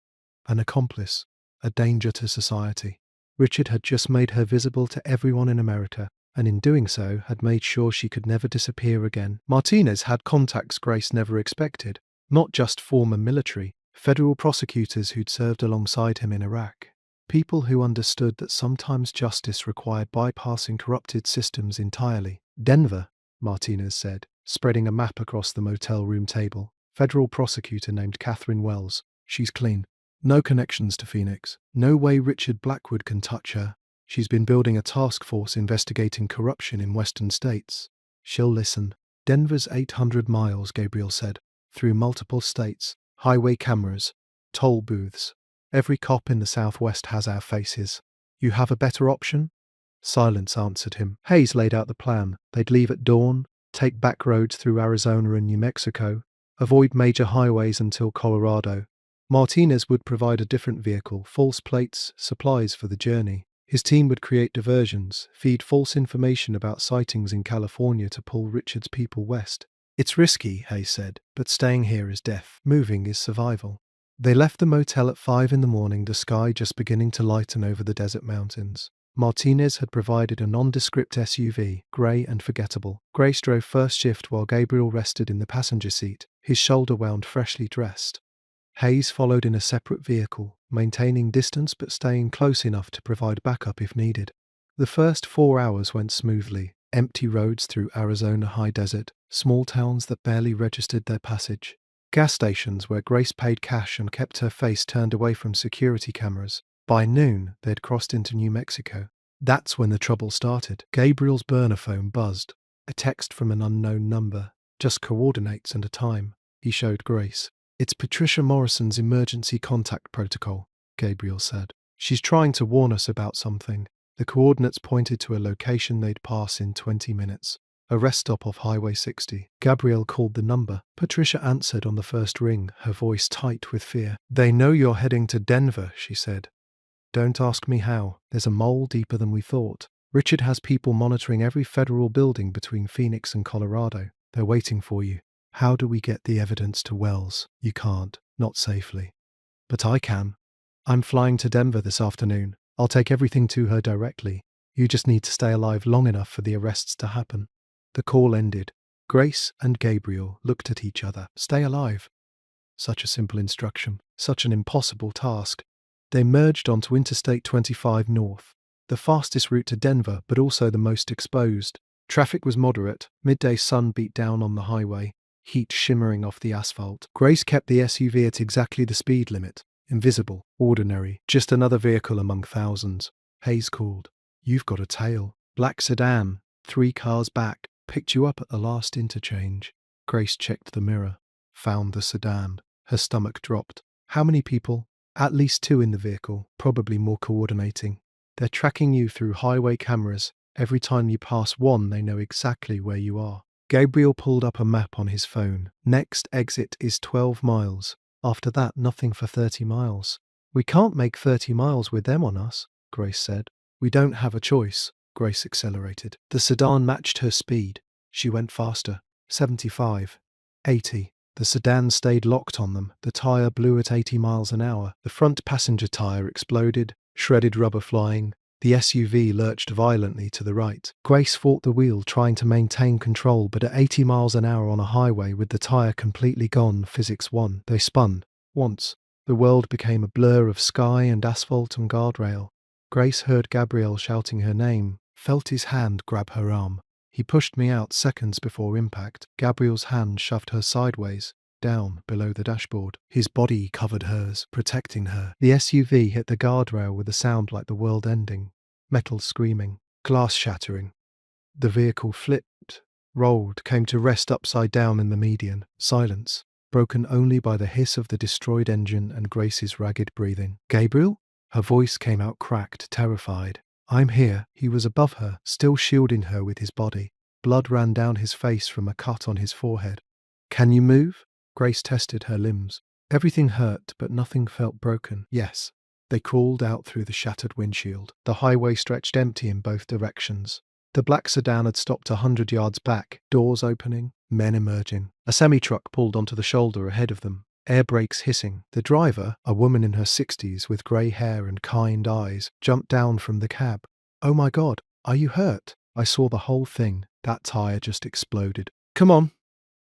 an accomplice, a danger to society. Richard had just made her visible to everyone in America, and in doing so had made sure she could never disappear again. Martinez had contacts Grace never expected, not just former military, federal prosecutors who'd served alongside him in Iraq. People who understood that sometimes justice required bypassing corrupted systems entirely. Denver, Martinez said, spreading a map across the motel room table. Federal prosecutor named Catherine Wells. She's clean. No connections to Phoenix. No way Richard Blackwood can touch her. She's been building a task force investigating corruption in western states. She'll listen. Denver's 800 miles, Gabriel said, through multiple states, highway cameras, toll booths. Every cop in the Southwest has our faces. You have a better option? Silence answered him. Hayes laid out the plan. They'd leave at dawn, take back roads through Arizona and New Mexico, avoid major highways until Colorado. Martinez would provide a different vehicle, false plates, supplies for the journey. His team would create diversions, feed false information about sightings in California to pull Richard's people west. It's risky, Hayes said, but staying here is death. Moving is survival. They left the motel at 5 in the morning, the sky just beginning to lighten over the desert mountains. Martinez had provided a nondescript SUV, grey and forgettable. Grace drove first shift while Gabriel rested in the passenger seat, his shoulder wound freshly dressed. Hayes followed in a separate vehicle, maintaining distance but staying close enough to provide backup if needed. The first 4 hours went smoothly. Empty roads through Arizona high desert, small towns that barely registered their passage. Gas stations where Grace paid cash and kept her face turned away from security cameras. By noon, they'd crossed into New Mexico. That's when the trouble started. Gabriel's burner phone buzzed. A text from an unknown number. Just coordinates and a time. He showed Grace. It's Patricia Morrison's emergency contact protocol, Gabriel said. She's trying to warn us about something. The coordinates pointed to a location they'd pass in 20 minutes. A rest stop off Highway 60. Gabriel called the number. Patricia answered on the first ring, her voice tight with fear. They know you're heading to Denver, she said. Don't ask me how. There's a mole deeper than we thought. Richard has people monitoring every federal building between Phoenix and Colorado. They're waiting for you. How do we get the evidence to Wells? You can't. Not safely. But I can. I'm flying to Denver this afternoon. I'll take everything to her directly. You just need to stay alive long enough for the arrests to happen. The call ended. Grace and Gabriel looked at each other. Stay alive. Such a simple instruction. Such an impossible task. They merged onto Interstate 25 North, the fastest route to Denver, but also the most exposed. Traffic was moderate. Midday sun beat down on the highway, heat shimmering off the asphalt. Grace kept the SUV at exactly the speed limit. Invisible, ordinary, just another vehicle among thousands. Hayes called. You've got a tail. Black sedan, 3 cars back. Picked you up at the last interchange. Grace checked the mirror. Found the sedan. Her stomach dropped. How many people? At least 2 in the vehicle, probably more coordinating. They're tracking you through highway cameras. Every time you pass one, they know exactly where you are. Gabriel pulled up a map on his phone. Next exit is 12 miles. After that, nothing for 30 miles. We can't make 30 miles with them on us, Grace said. We don't have a choice. Grace accelerated. The sedan matched her speed. She went faster. 75. 80. The sedan stayed locked on them. The tyre blew at 80 miles an hour. The front passenger tyre exploded, shredded rubber flying. The SUV lurched violently to the right. Grace fought the wheel, trying to maintain control, but at 80 miles an hour on a highway with the tyre completely gone, physics won. They spun. Once. The world became a blur of sky and asphalt and guardrail. Grace heard Gabriel shouting her name, felt his hand grab her arm. He pushed me out seconds before impact. Gabriel's hand shoved her sideways, down below the dashboard. His body covered hers, protecting her. The SUV hit the guardrail with a sound like the world ending. Metal screaming, glass shattering. The vehicle flipped, rolled, came to rest upside down in the median. Silence, broken only by the hiss of the destroyed engine and Grace's ragged breathing. Gabriel? Her voice came out cracked, terrified. I'm here. He was above her, still shielding her with his body. Blood ran down his face from a cut on his forehead. Can you move? Grace tested her limbs. Everything hurt, but nothing felt broken. Yes. They crawled out through the shattered windshield. The highway stretched empty in both directions. The black sedan had stopped 100 yards back, doors opening, men emerging. A semi-truck pulled onto the shoulder ahead of them, air brakes hissing. The driver, a woman in her 60s with grey hair and kind eyes, jumped down from the cab. Oh my God, are you hurt? I saw the whole thing. That tire just exploded. Come on,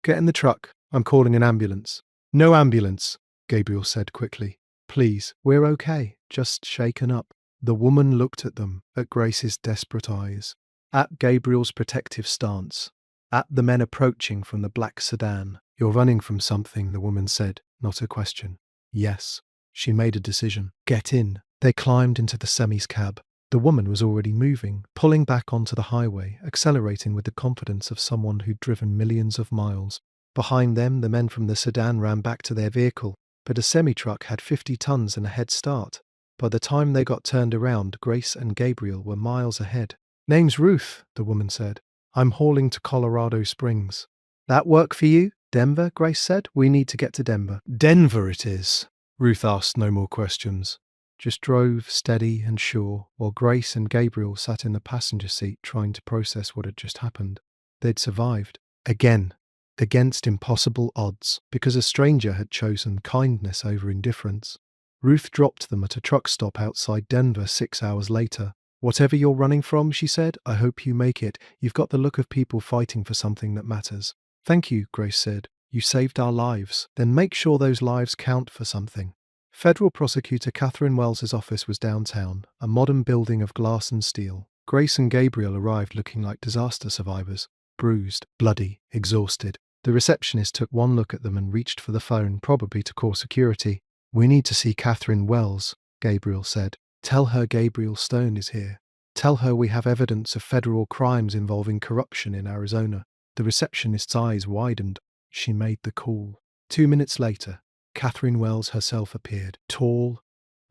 get in the truck. I'm calling an ambulance. No ambulance, Gabriel said quickly. Please, we're okay, just shaken up. The woman looked at them, at Grace's desperate eyes, at Gabriel's protective stance, at the men approaching from the black sedan. You're running from something, the woman said, not a question. Yes. She made a decision. Get in. They climbed into the semi's cab. The woman was already moving, pulling back onto the highway, accelerating with the confidence of someone who'd driven millions of miles. Behind them, the men from the sedan ran back to their vehicle, but a semi-truck had 50 tons and a head start. By the time they got turned around, Grace and Gabriel were miles ahead. Name's Ruth, the woman said. I'm hauling to Colorado Springs. That work for you? Denver, Grace said. We need to get to Denver. Denver it is. Ruth asked no more questions. Just drove steady and sure, while Grace and Gabriel sat in the passenger seat trying to process what had just happened. They'd survived. Again. Against impossible odds, because a stranger had chosen kindness over indifference. Ruth dropped them at a truck stop outside Denver 6 hours later. Whatever you're running from, she said, I hope you make it. You've got the look of people fighting for something that matters. Thank you, Grace said. You saved our lives. Then make sure those lives count for something. Federal Prosecutor Catherine Wells's office was downtown, a modern building of glass and steel. Grace and Gabriel arrived looking like disaster survivors, bruised, bloody, exhausted. The receptionist took one look at them and reached for the phone, probably to call security. We need to see Catherine Wells, Gabriel said. Tell her Gabriel Stone is here. Tell her we have evidence of federal crimes involving corruption in Arizona. The receptionist's eyes widened. She made the call. 2 minutes later, Catherine Wells herself appeared, tall,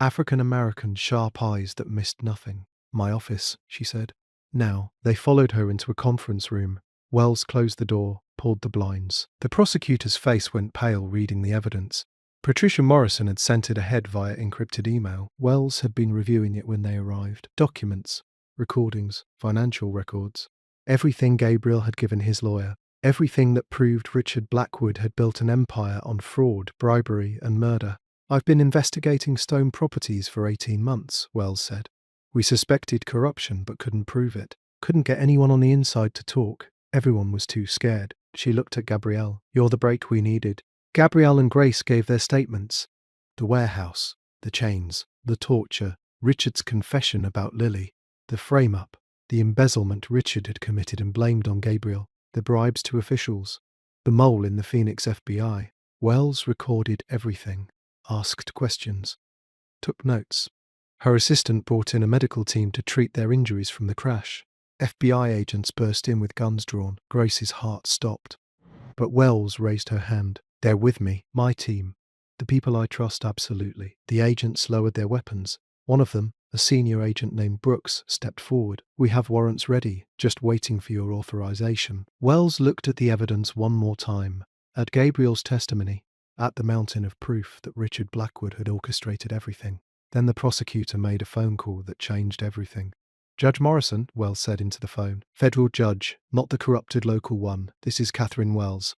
African-American, sharp eyes that missed nothing. My office, she said. Now, they followed her into a conference room. Wells closed the door, pulled the blinds. The prosecutor's face went pale reading the evidence. Patricia Morrison had sent it ahead via encrypted email. Wells had been reviewing it when they arrived. Documents, recordings, financial records. Everything Gabriel had given his lawyer. Everything that proved Richard Blackwood had built an empire on fraud, bribery, and murder. I've been investigating Stone Properties for 18 months, Wells said. We suspected corruption but couldn't prove it. Couldn't get anyone on the inside to talk. Everyone was too scared. She looked at Gabrielle. You're the break we needed. Gabrielle and Grace gave their statements. The warehouse, the chains, the torture, Richard's confession about Lily, the frame-up, the embezzlement Richard had committed and blamed on Gabriel, the bribes to officials, the mole in the Phoenix FBI. Wells recorded everything, asked questions, took notes. Her assistant brought in a medical team to treat their injuries from the crash. FBI agents burst in with guns drawn. Grace's heart stopped. But Wells raised her hand. They're with me, my team. The people I trust absolutely. The agents lowered their weapons. One of them, a senior agent named Brooks, stepped forward. We have warrants ready, just waiting for your authorization. Wells looked at the evidence one more time. At Gabriel's testimony. At the mountain of proof that Richard Blackwood had orchestrated everything. Then the prosecutor made a phone call that changed everything. Judge Morrison, Wells said into the phone. Federal judge, not the corrupted local one. This is Catherine Wells.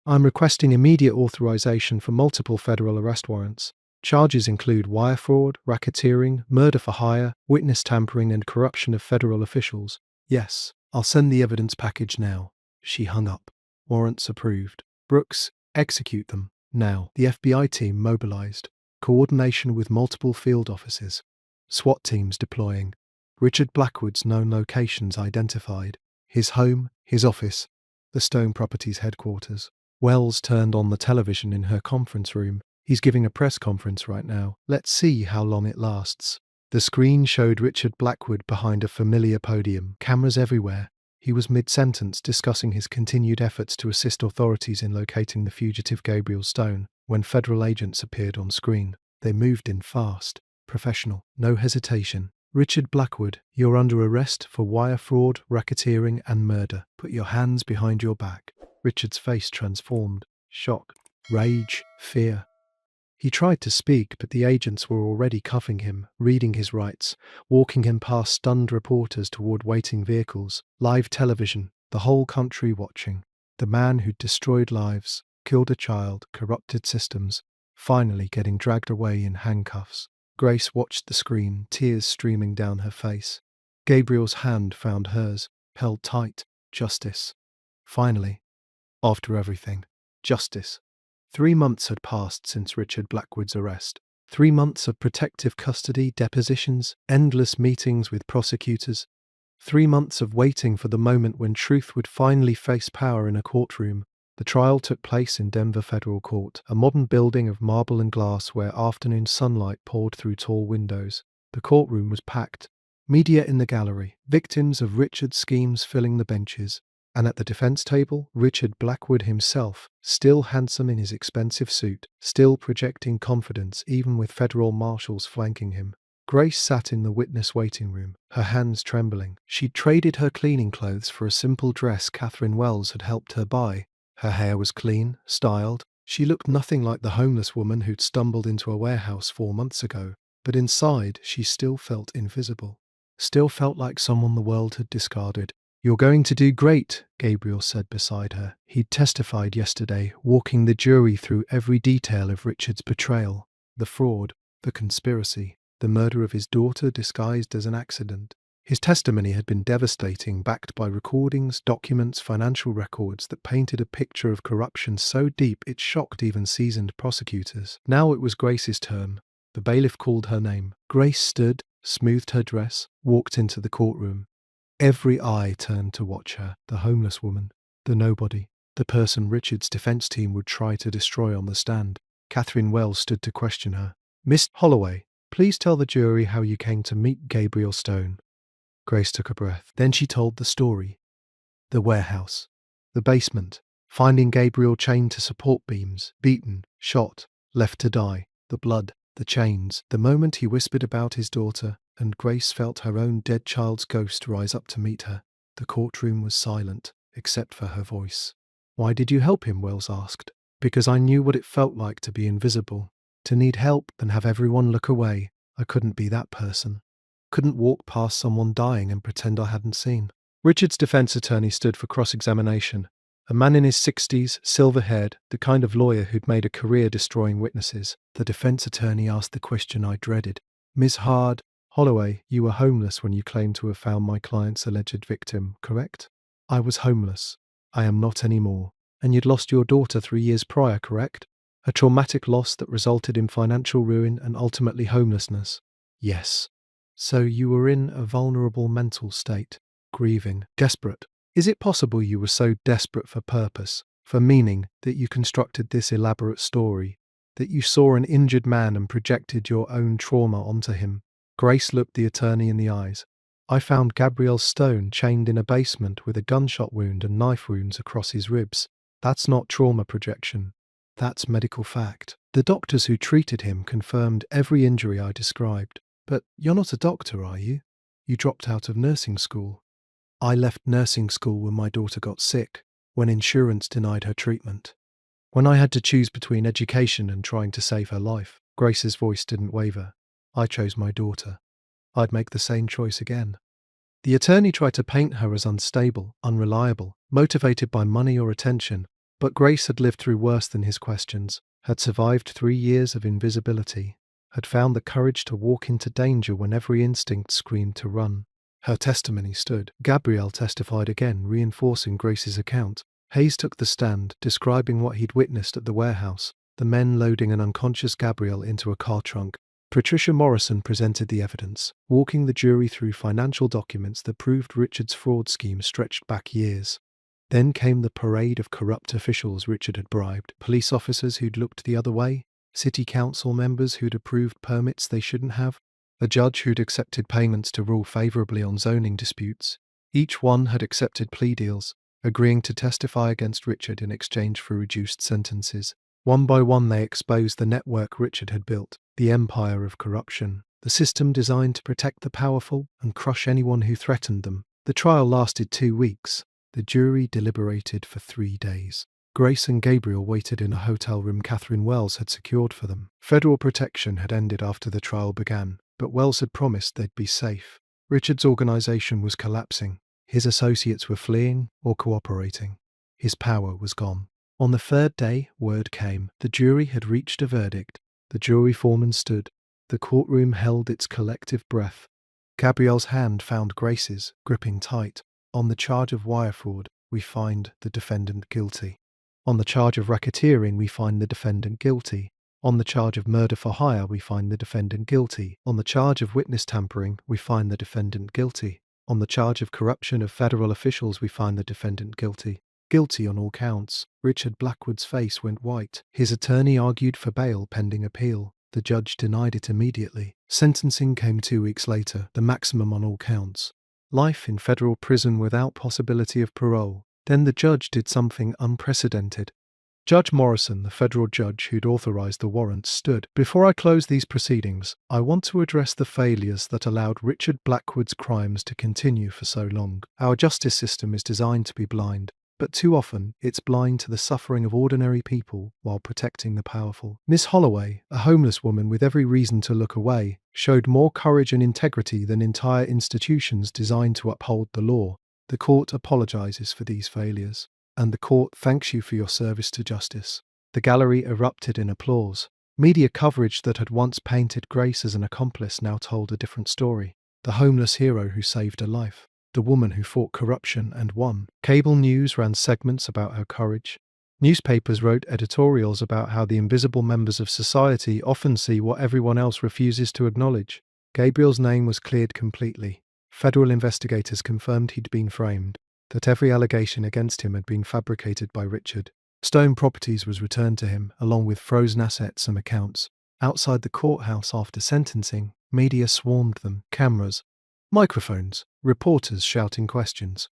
I'm requesting immediate authorization for multiple federal arrest warrants. Charges include wire fraud, racketeering, murder for hire, witness tampering, and corruption of federal officials. Yes, I'll send the evidence package now. She hung up. Warrants approved. Brooks, execute them. Now. The FBI team mobilized. Coordination with multiple field offices. SWAT teams deploying. Richard Blackwood's known locations identified. His home, his office, the Stone Properties headquarters. Wells turned on the television in her conference room. He's giving a press conference right now. Let's see how long it lasts. The screen showed Richard Blackwood behind a familiar podium, cameras everywhere. He was mid-sentence discussing his continued efforts to assist authorities in locating the fugitive Gabriel Stone when federal agents appeared on screen. They moved in fast, professional, no hesitation. Richard Blackwood, you're under arrest for wire fraud, racketeering, and murder. Put your hands behind your back. Richard's face transformed. shock, rage, fear. He tried to speak, but the agents were already cuffing him, reading his rights, walking him past stunned reporters toward waiting vehicles, live television, the whole country watching. The man who'd destroyed lives, killed a child, corrupted systems, finally getting dragged away in handcuffs. Grace watched the screen, tears streaming down her face. Gabriel's hand found hers, held tight. Justice. Finally. After everything. Justice. 3 months had passed since Richard Blackwood's arrest. 3 months of protective custody, depositions, endless meetings with prosecutors. 3 months of waiting for the moment when truth would finally face power in a courtroom. The trial took place in Denver Federal Court, a modern building of marble and glass where afternoon sunlight poured through tall windows. The courtroom was packed. Media in the gallery, victims of Richard's schemes filling the benches. And at the defense table, Richard Blackwood himself, still handsome in his expensive suit, still projecting confidence even with federal marshals flanking him. Grace sat in the witness waiting room, her hands trembling. She'd traded her cleaning clothes for a simple dress Catherine Wells had helped her buy. Her hair was clean, styled. She looked nothing like the homeless woman who'd stumbled into a warehouse 4 months ago. But inside, she still felt invisible. Still felt like someone the world had discarded. "You're going to do great," Gabriel said beside her. He'd testified yesterday, walking the jury through every detail of Richard's betrayal, the fraud, the conspiracy, the murder of his daughter disguised as an accident. His testimony had been devastating, backed by recordings, documents, financial records that painted a picture of corruption so deep it shocked even seasoned prosecutors. Now it was Grace's turn. The bailiff called her name. Grace stood, smoothed her dress, walked into the courtroom. Every eye turned to watch her, the homeless woman, the nobody, the person Richard's defense team would try to destroy on the stand. Catherine Wells stood to question her. "Miss Holloway, please tell the jury how you came to meet Gabriel Stone." Grace took a breath. Then she told the story. The warehouse, the basement, finding Gabriel chained to support beams, beaten, shot, left to die, the blood, the chains, the moment he whispered about his daughter, and Grace felt her own dead child's ghost rise up to meet her. The courtroom was silent, except for her voice. "Why did you help him?" Wells asked. "Because I knew what it felt like to be invisible, to need help and have everyone look away. I couldn't be that person. Couldn't walk past someone dying and pretend I hadn't seen." Richard's defense attorney stood for cross-examination. A man in his 60s, silver-haired, the kind of lawyer who'd made a career destroying witnesses. The defense attorney asked the question I dreaded. "Ms. Holloway, you were homeless when you claimed to have found my client's alleged victim, correct?" "I was homeless. I am not anymore." "And you'd lost your daughter 3 years prior, correct? A traumatic loss that resulted in financial ruin and ultimately homelessness." "Yes." "So you were in a vulnerable mental state, grieving, desperate. Is it possible you were so desperate for purpose, for meaning, that you constructed this elaborate story, that you saw an injured man and projected your own trauma onto him?" Grace looked the attorney in the eyes. "I found Gabriel Stone chained in a basement with a gunshot wound and knife wounds across his ribs. That's not trauma projection. That's medical fact. The doctors who treated him confirmed every injury I described." "But you're not a doctor, are you? You dropped out of nursing school." "I left nursing school when my daughter got sick, when insurance denied her treatment. When I had to choose between education and trying to save her life." Grace's voice didn't waver. "I chose my daughter. I'd make the same choice again." The attorney tried to paint her as unstable, unreliable, motivated by money or attention, but Grace had lived through worse than his questions, had survived 3 years of invisibility, had found the courage to walk into danger when every instinct screamed to run. Her testimony stood. Gabriel testified again, reinforcing Grace's account. Hayes took the stand, describing what he'd witnessed at the warehouse, the men loading an unconscious Gabriel into a car trunk. Patricia Morrison presented the evidence, walking the jury through financial documents that proved Richard's fraud scheme stretched back years. Then came the parade of corrupt officials Richard had bribed, police officers who'd looked the other way, city council members who'd approved permits they shouldn't have, a judge who'd accepted payments to rule favourably on zoning disputes. Each one had accepted plea deals, agreeing to testify against Richard in exchange for reduced sentences. One by one they exposed the network Richard had built, the empire of corruption, the system designed to protect the powerful and crush anyone who threatened them. The trial lasted 2 weeks. The jury deliberated for 3 days. Grace and Gabriel waited in a hotel room Catherine Wells had secured for them. Federal protection had ended after the trial began, but Wells had promised they'd be safe. Richard's organization was collapsing. His associates were fleeing or cooperating. His power was gone. On the third day, word came. The jury had reached a verdict. The jury foreman stood. The courtroom held its collective breath. Gabrielle's hand found Grace's, gripping tight. On the charge of wire fraud, we find the defendant guilty. On the charge of racketeering, we find the defendant guilty. On the charge of murder for hire, we find the defendant guilty. On the charge of witness tampering, we find the defendant guilty. On the charge of corruption of federal officials, we find the defendant guilty. Guilty on all counts. Richard Blackwood's face went white. His attorney argued for bail pending appeal. The judge denied it immediately. Sentencing came 2 weeks later, the maximum on all counts. Life in federal prison without possibility of parole. Then the judge did something unprecedented. Judge Morrison, the federal judge who'd authorized the warrant, stood. Before I close these proceedings, I want to address the failures that allowed Richard Blackwood's crimes to continue for so long. Our justice system is designed to be blind, but too often it's blind to the suffering of ordinary people while protecting the powerful. Miss Holloway, a homeless woman with every reason to look away, showed more courage and integrity than entire institutions designed to uphold the law. The court apologizes for these failures, and the court thanks you for your service to justice. The gallery erupted in applause. Media coverage that had once painted Grace as an accomplice now told a different story. The homeless hero who saved her life. The woman who fought corruption and won. Cable news ran segments about her courage. Newspapers wrote editorials about how the invisible members of society often see what everyone else refuses to acknowledge. Gabriel's name was cleared completely. Federal investigators confirmed he'd been framed, that every allegation against him had been fabricated by Richard. Stone Properties was returned to him, along with frozen assets and accounts. Outside the courthouse after sentencing, media swarmed them, cameras, microphones, reporters shouting questions.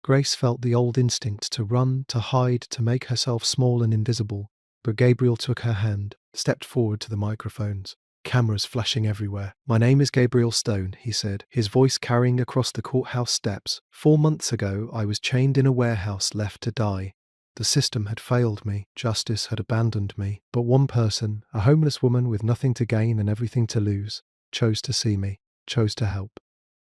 Grace felt the old instinct to run, to hide, to make herself small and invisible, but Gabriel took her hand, stepped forward to the microphones. Cameras flashing everywhere. "My name is Gabriel Stone," he said, his voice carrying across the courthouse steps. "4 months ago, I was chained in a warehouse, left to die. The system had failed me. Justice had abandoned me. But one person, a homeless woman with nothing to gain and everything to lose, chose to see me, chose to help,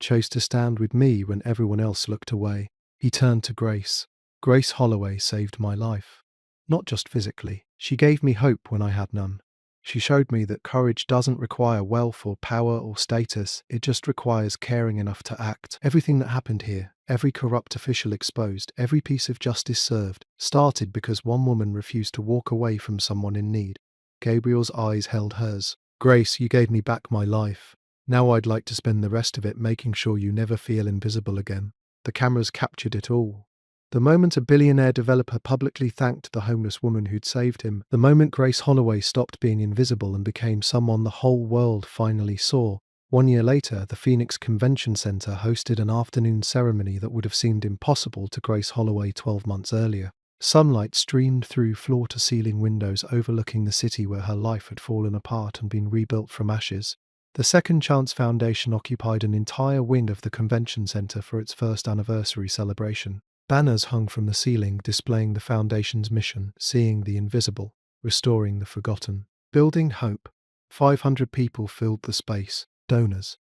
chose to stand with me when everyone else looked away." He turned to Grace. "Grace Holloway saved my life. Not just physically. She gave me hope when I had none. She showed me that courage doesn't require wealth or power or status, it just requires caring enough to act. Everything that happened here, every corrupt official exposed, every piece of justice served, started because one woman refused to walk away from someone in need." Gabriel's eyes held hers. "Grace, you gave me back my life. Now I'd like to spend the rest of it making sure you never feel invisible again." The cameras captured it all. The moment a billionaire developer publicly thanked the homeless woman who'd saved him, the moment Grace Holloway stopped being invisible and became someone the whole world finally saw. 1 year later, the Phoenix Convention Center hosted an afternoon ceremony that would have seemed impossible to Grace Holloway 12 months earlier. Sunlight streamed through floor-to-ceiling windows overlooking the city where her life had fallen apart and been rebuilt from ashes. The Second Chance Foundation occupied an entire wing of the convention center for its first anniversary celebration. Banners hung from the ceiling displaying the foundation's mission, seeing the invisible, restoring the forgotten, building hope. 500 people filled the space, donors,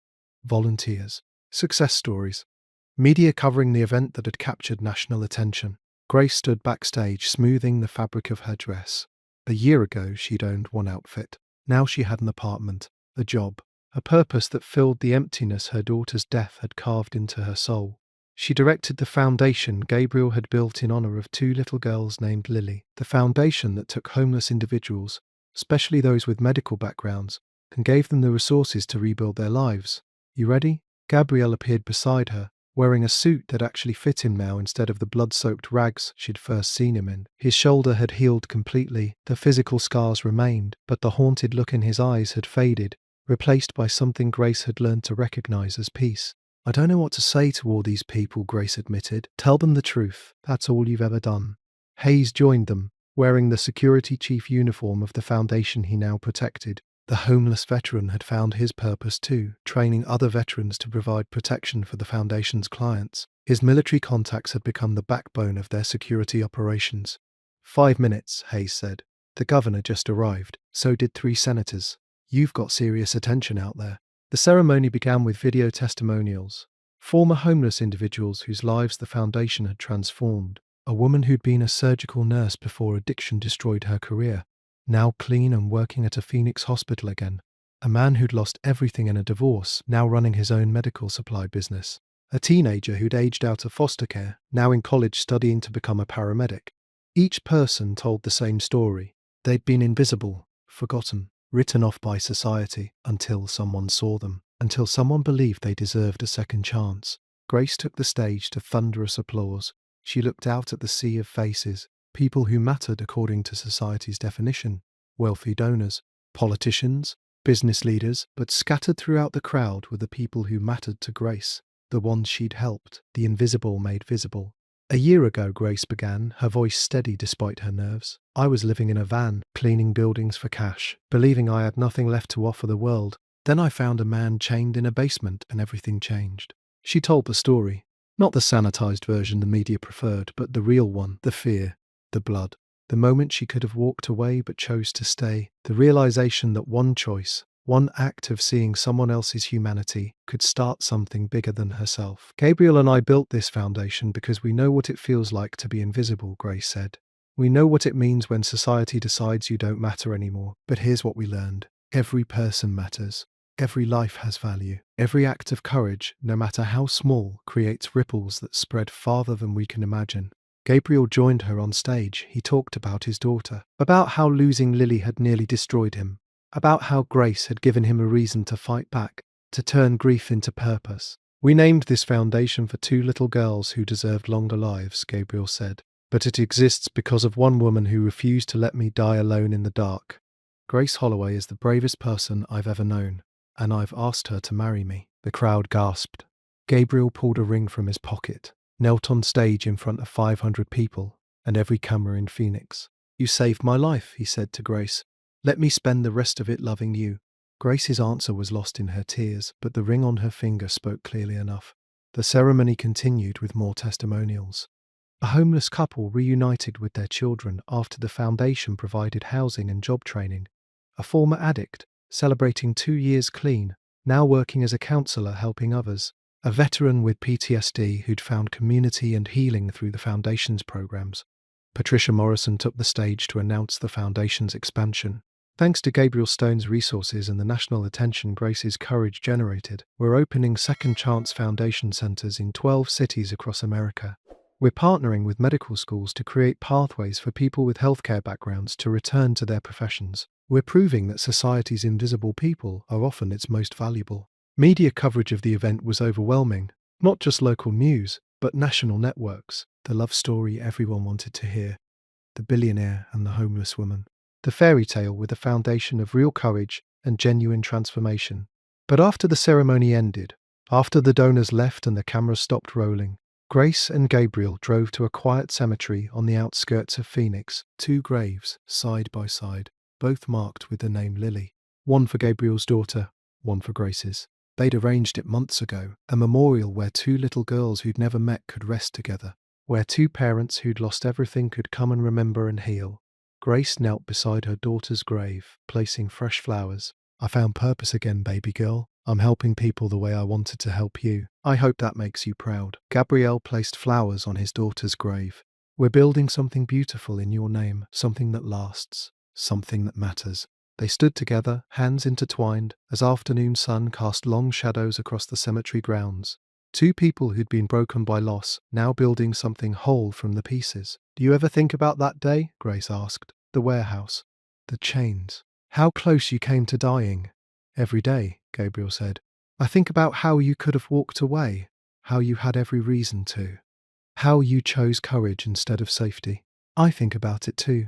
volunteers, success stories, media covering the event that had captured national attention. Grace stood backstage, smoothing the fabric of her dress. A year ago, she'd owned one outfit. Now she had an apartment, a job, a purpose that filled the emptiness her daughter's death had carved into her soul. She directed the foundation Gabriel had built in honor of 2 little girls named Lily, the foundation that took homeless individuals, especially those with medical backgrounds, and gave them the resources to rebuild their lives. "You ready?" Gabriel appeared beside her, wearing a suit that actually fit him now instead of the blood-soaked rags she'd first seen him in. His shoulder had healed completely, the physical scars remained, but the haunted look in his eyes had faded, replaced by something Grace had learned to recognize as peace. "I don't know what to say to all these people," Grace admitted. "Tell them the truth. That's all you've ever done." Hayes joined them, wearing the security chief uniform of the foundation he now protected. The homeless veteran had found his purpose too, training other veterans to provide protection for the foundation's clients. His military contacts had become the backbone of their security operations. 5 minutes, Hayes said. The governor just arrived. So did 3 senators. You've got serious attention out there. The ceremony began with video testimonials. Former homeless individuals whose lives the foundation had transformed. A woman who'd been a surgical nurse before addiction destroyed her career, now clean and working at a Phoenix hospital again. A man who'd lost everything in a divorce, now running his own medical supply business. A teenager who'd aged out of foster care, now in college studying to become a paramedic. Each person told the same story. They'd been invisible, forgotten, written off by society until someone saw them, until someone believed they deserved a second chance. Grace took the stage to thunderous applause. She looked out at the sea of faces, people who mattered according to society's definition, wealthy donors, politicians, business leaders, but scattered throughout the crowd were the people who mattered to Grace, the ones she'd helped, the invisible made visible. A year ago, Grace began, her voice steady despite her nerves. I was living in a van, cleaning buildings for cash, believing I had nothing left to offer the world. Then I found a man chained in a basement and everything changed. She told the story. Not the sanitized version the media preferred, but the real one, the fear, the blood. The moment she could have walked away but chose to stay. The realization that one choice, one act of seeing someone else's humanity could start something bigger than herself. Gabriel and I built this foundation because we know what it feels like to be invisible, Grace said. We know what it means when society decides you don't matter anymore. But here's what we learned. Every person matters. Every life has value. Every act of courage, no matter how small, creates ripples that spread farther than we can imagine. Gabriel joined her on stage. He talked about his daughter, about how losing Lily had nearly destroyed him, about how Grace had given him a reason to fight back, to turn grief into purpose. We named this foundation for 2 little girls who deserved longer lives, Gabriel said. But it exists because of one woman who refused to let me die alone in the dark. Grace Holloway is the bravest person I've ever known, and I've asked her to marry me. The crowd gasped. Gabriel pulled a ring from his pocket, knelt on stage in front of 500 people and every camera in Phoenix. You saved my life, he said to Grace. Let me spend the rest of it loving you. Grace's answer was lost in her tears, but the ring on her finger spoke clearly enough. The ceremony continued with more testimonials. A homeless couple reunited with their children after the foundation provided housing and job training. A former addict, celebrating 2 years clean, now working as a counselor helping others. A veteran with PTSD who'd found community and healing through the foundation's programs. Patricia Morrison took the stage to announce the foundation's expansion. Thanks to Gabriel Stone's resources and the national attention Grace's courage generated, we're opening Second Chance Foundation centers in 12 cities across America. We're partnering with medical schools to create pathways for people with healthcare backgrounds to return to their professions. We're proving that society's invisible people are often its most valuable. Media coverage of the event was overwhelming. Not just local news, but national networks. The love story everyone wanted to hear. The billionaire and the homeless woman. The fairy tale with a foundation of real courage and genuine transformation. But after the ceremony ended, after the donors left and the cameras stopped rolling, Grace and Gabriel drove to a quiet cemetery on the outskirts of Phoenix. 2 graves, side by side, both marked with the name Lily. One for Gabriel's daughter, one for Grace's. They'd arranged it months ago, a memorial where 2 little girls who'd never met could rest together, where 2 parents who'd lost everything could come and remember and heal. Grace knelt beside her daughter's grave, placing fresh flowers. I found purpose again, baby girl. I'm helping people the way I wanted to help you. I hope that makes you proud. Gabriel placed flowers on his daughter's grave. We're building something beautiful in your name, something that lasts, something that matters. They stood together, hands intertwined, as afternoon sun cast long shadows across the cemetery grounds. 2 people who'd been broken by loss, now building something whole from the pieces. Do you ever think about that day? Grace asked. The warehouse. The chains. How close you came to dying. Every day, Gabriel said. I think about how you could have walked away, how you had every reason to, how you chose courage instead of safety. I think about it too.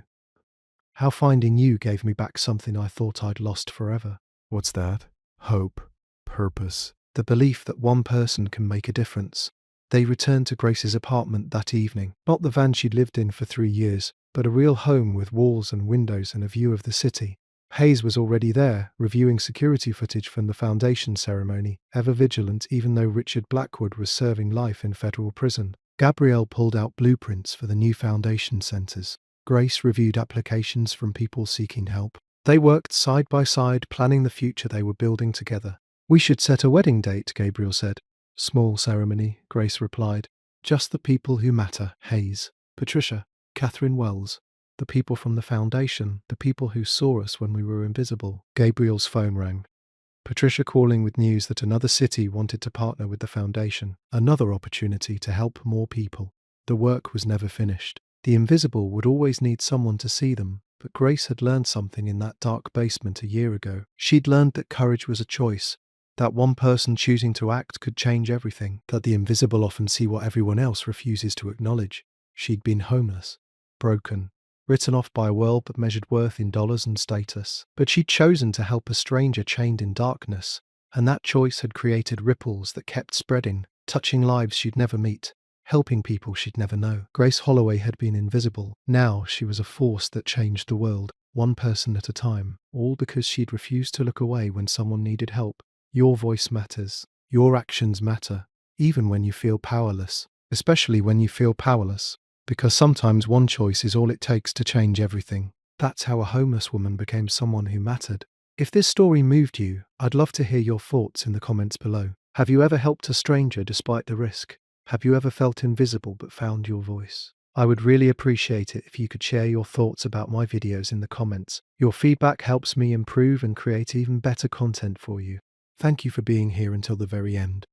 How finding you gave me back something I thought I'd lost forever. What's that? Hope. Purpose. The belief that one person can make a difference. They returned to Grace's apartment that evening, not the van she'd lived in for 3 years, but a real home with walls and windows and a view of the city. Hayes was already there, reviewing security footage from the foundation ceremony, ever vigilant even though Richard Blackwood was serving life in federal prison. Gabrielle pulled out blueprints for the new foundation centers. Grace reviewed applications from people seeking help. They worked side by side, planning the future they were building together. We should set a wedding date, Gabriel said. Small ceremony, Grace replied. Just the people who matter, Hayes. Patricia, Catherine Wells. The people from the foundation, the people who saw us when we were invisible. Gabriel's phone rang. Patricia calling with news that another city wanted to partner with the foundation. Another opportunity to help more people. The work was never finished. The invisible would always need someone to see them, but Grace had learned something in that dark basement a year ago. She'd learned that courage was a choice, that one person choosing to act could change everything, that the invisible often see what everyone else refuses to acknowledge. She'd been homeless, broken, written off by a world that measured worth in dollars and status. But she'd chosen to help a stranger chained in darkness, and that choice had created ripples that kept spreading, touching lives she'd never meet, helping people she'd never know. Grace Holloway had been invisible. Now she was a force that changed the world, one person at a time, all because she'd refused to look away when someone needed help. Your voice matters. Your actions matter, even when you feel powerless, especially when you feel powerless, because sometimes one choice is all it takes to change everything. That's how a homeless woman became someone who mattered. If this story moved you, I'd love to hear your thoughts in the comments below. Have you ever helped a stranger despite the risk? Have you ever felt invisible but found your voice? I would really appreciate it if you could share your thoughts about my videos in the comments. Your feedback helps me improve and create even better content for you. Thank you for being here until the very end.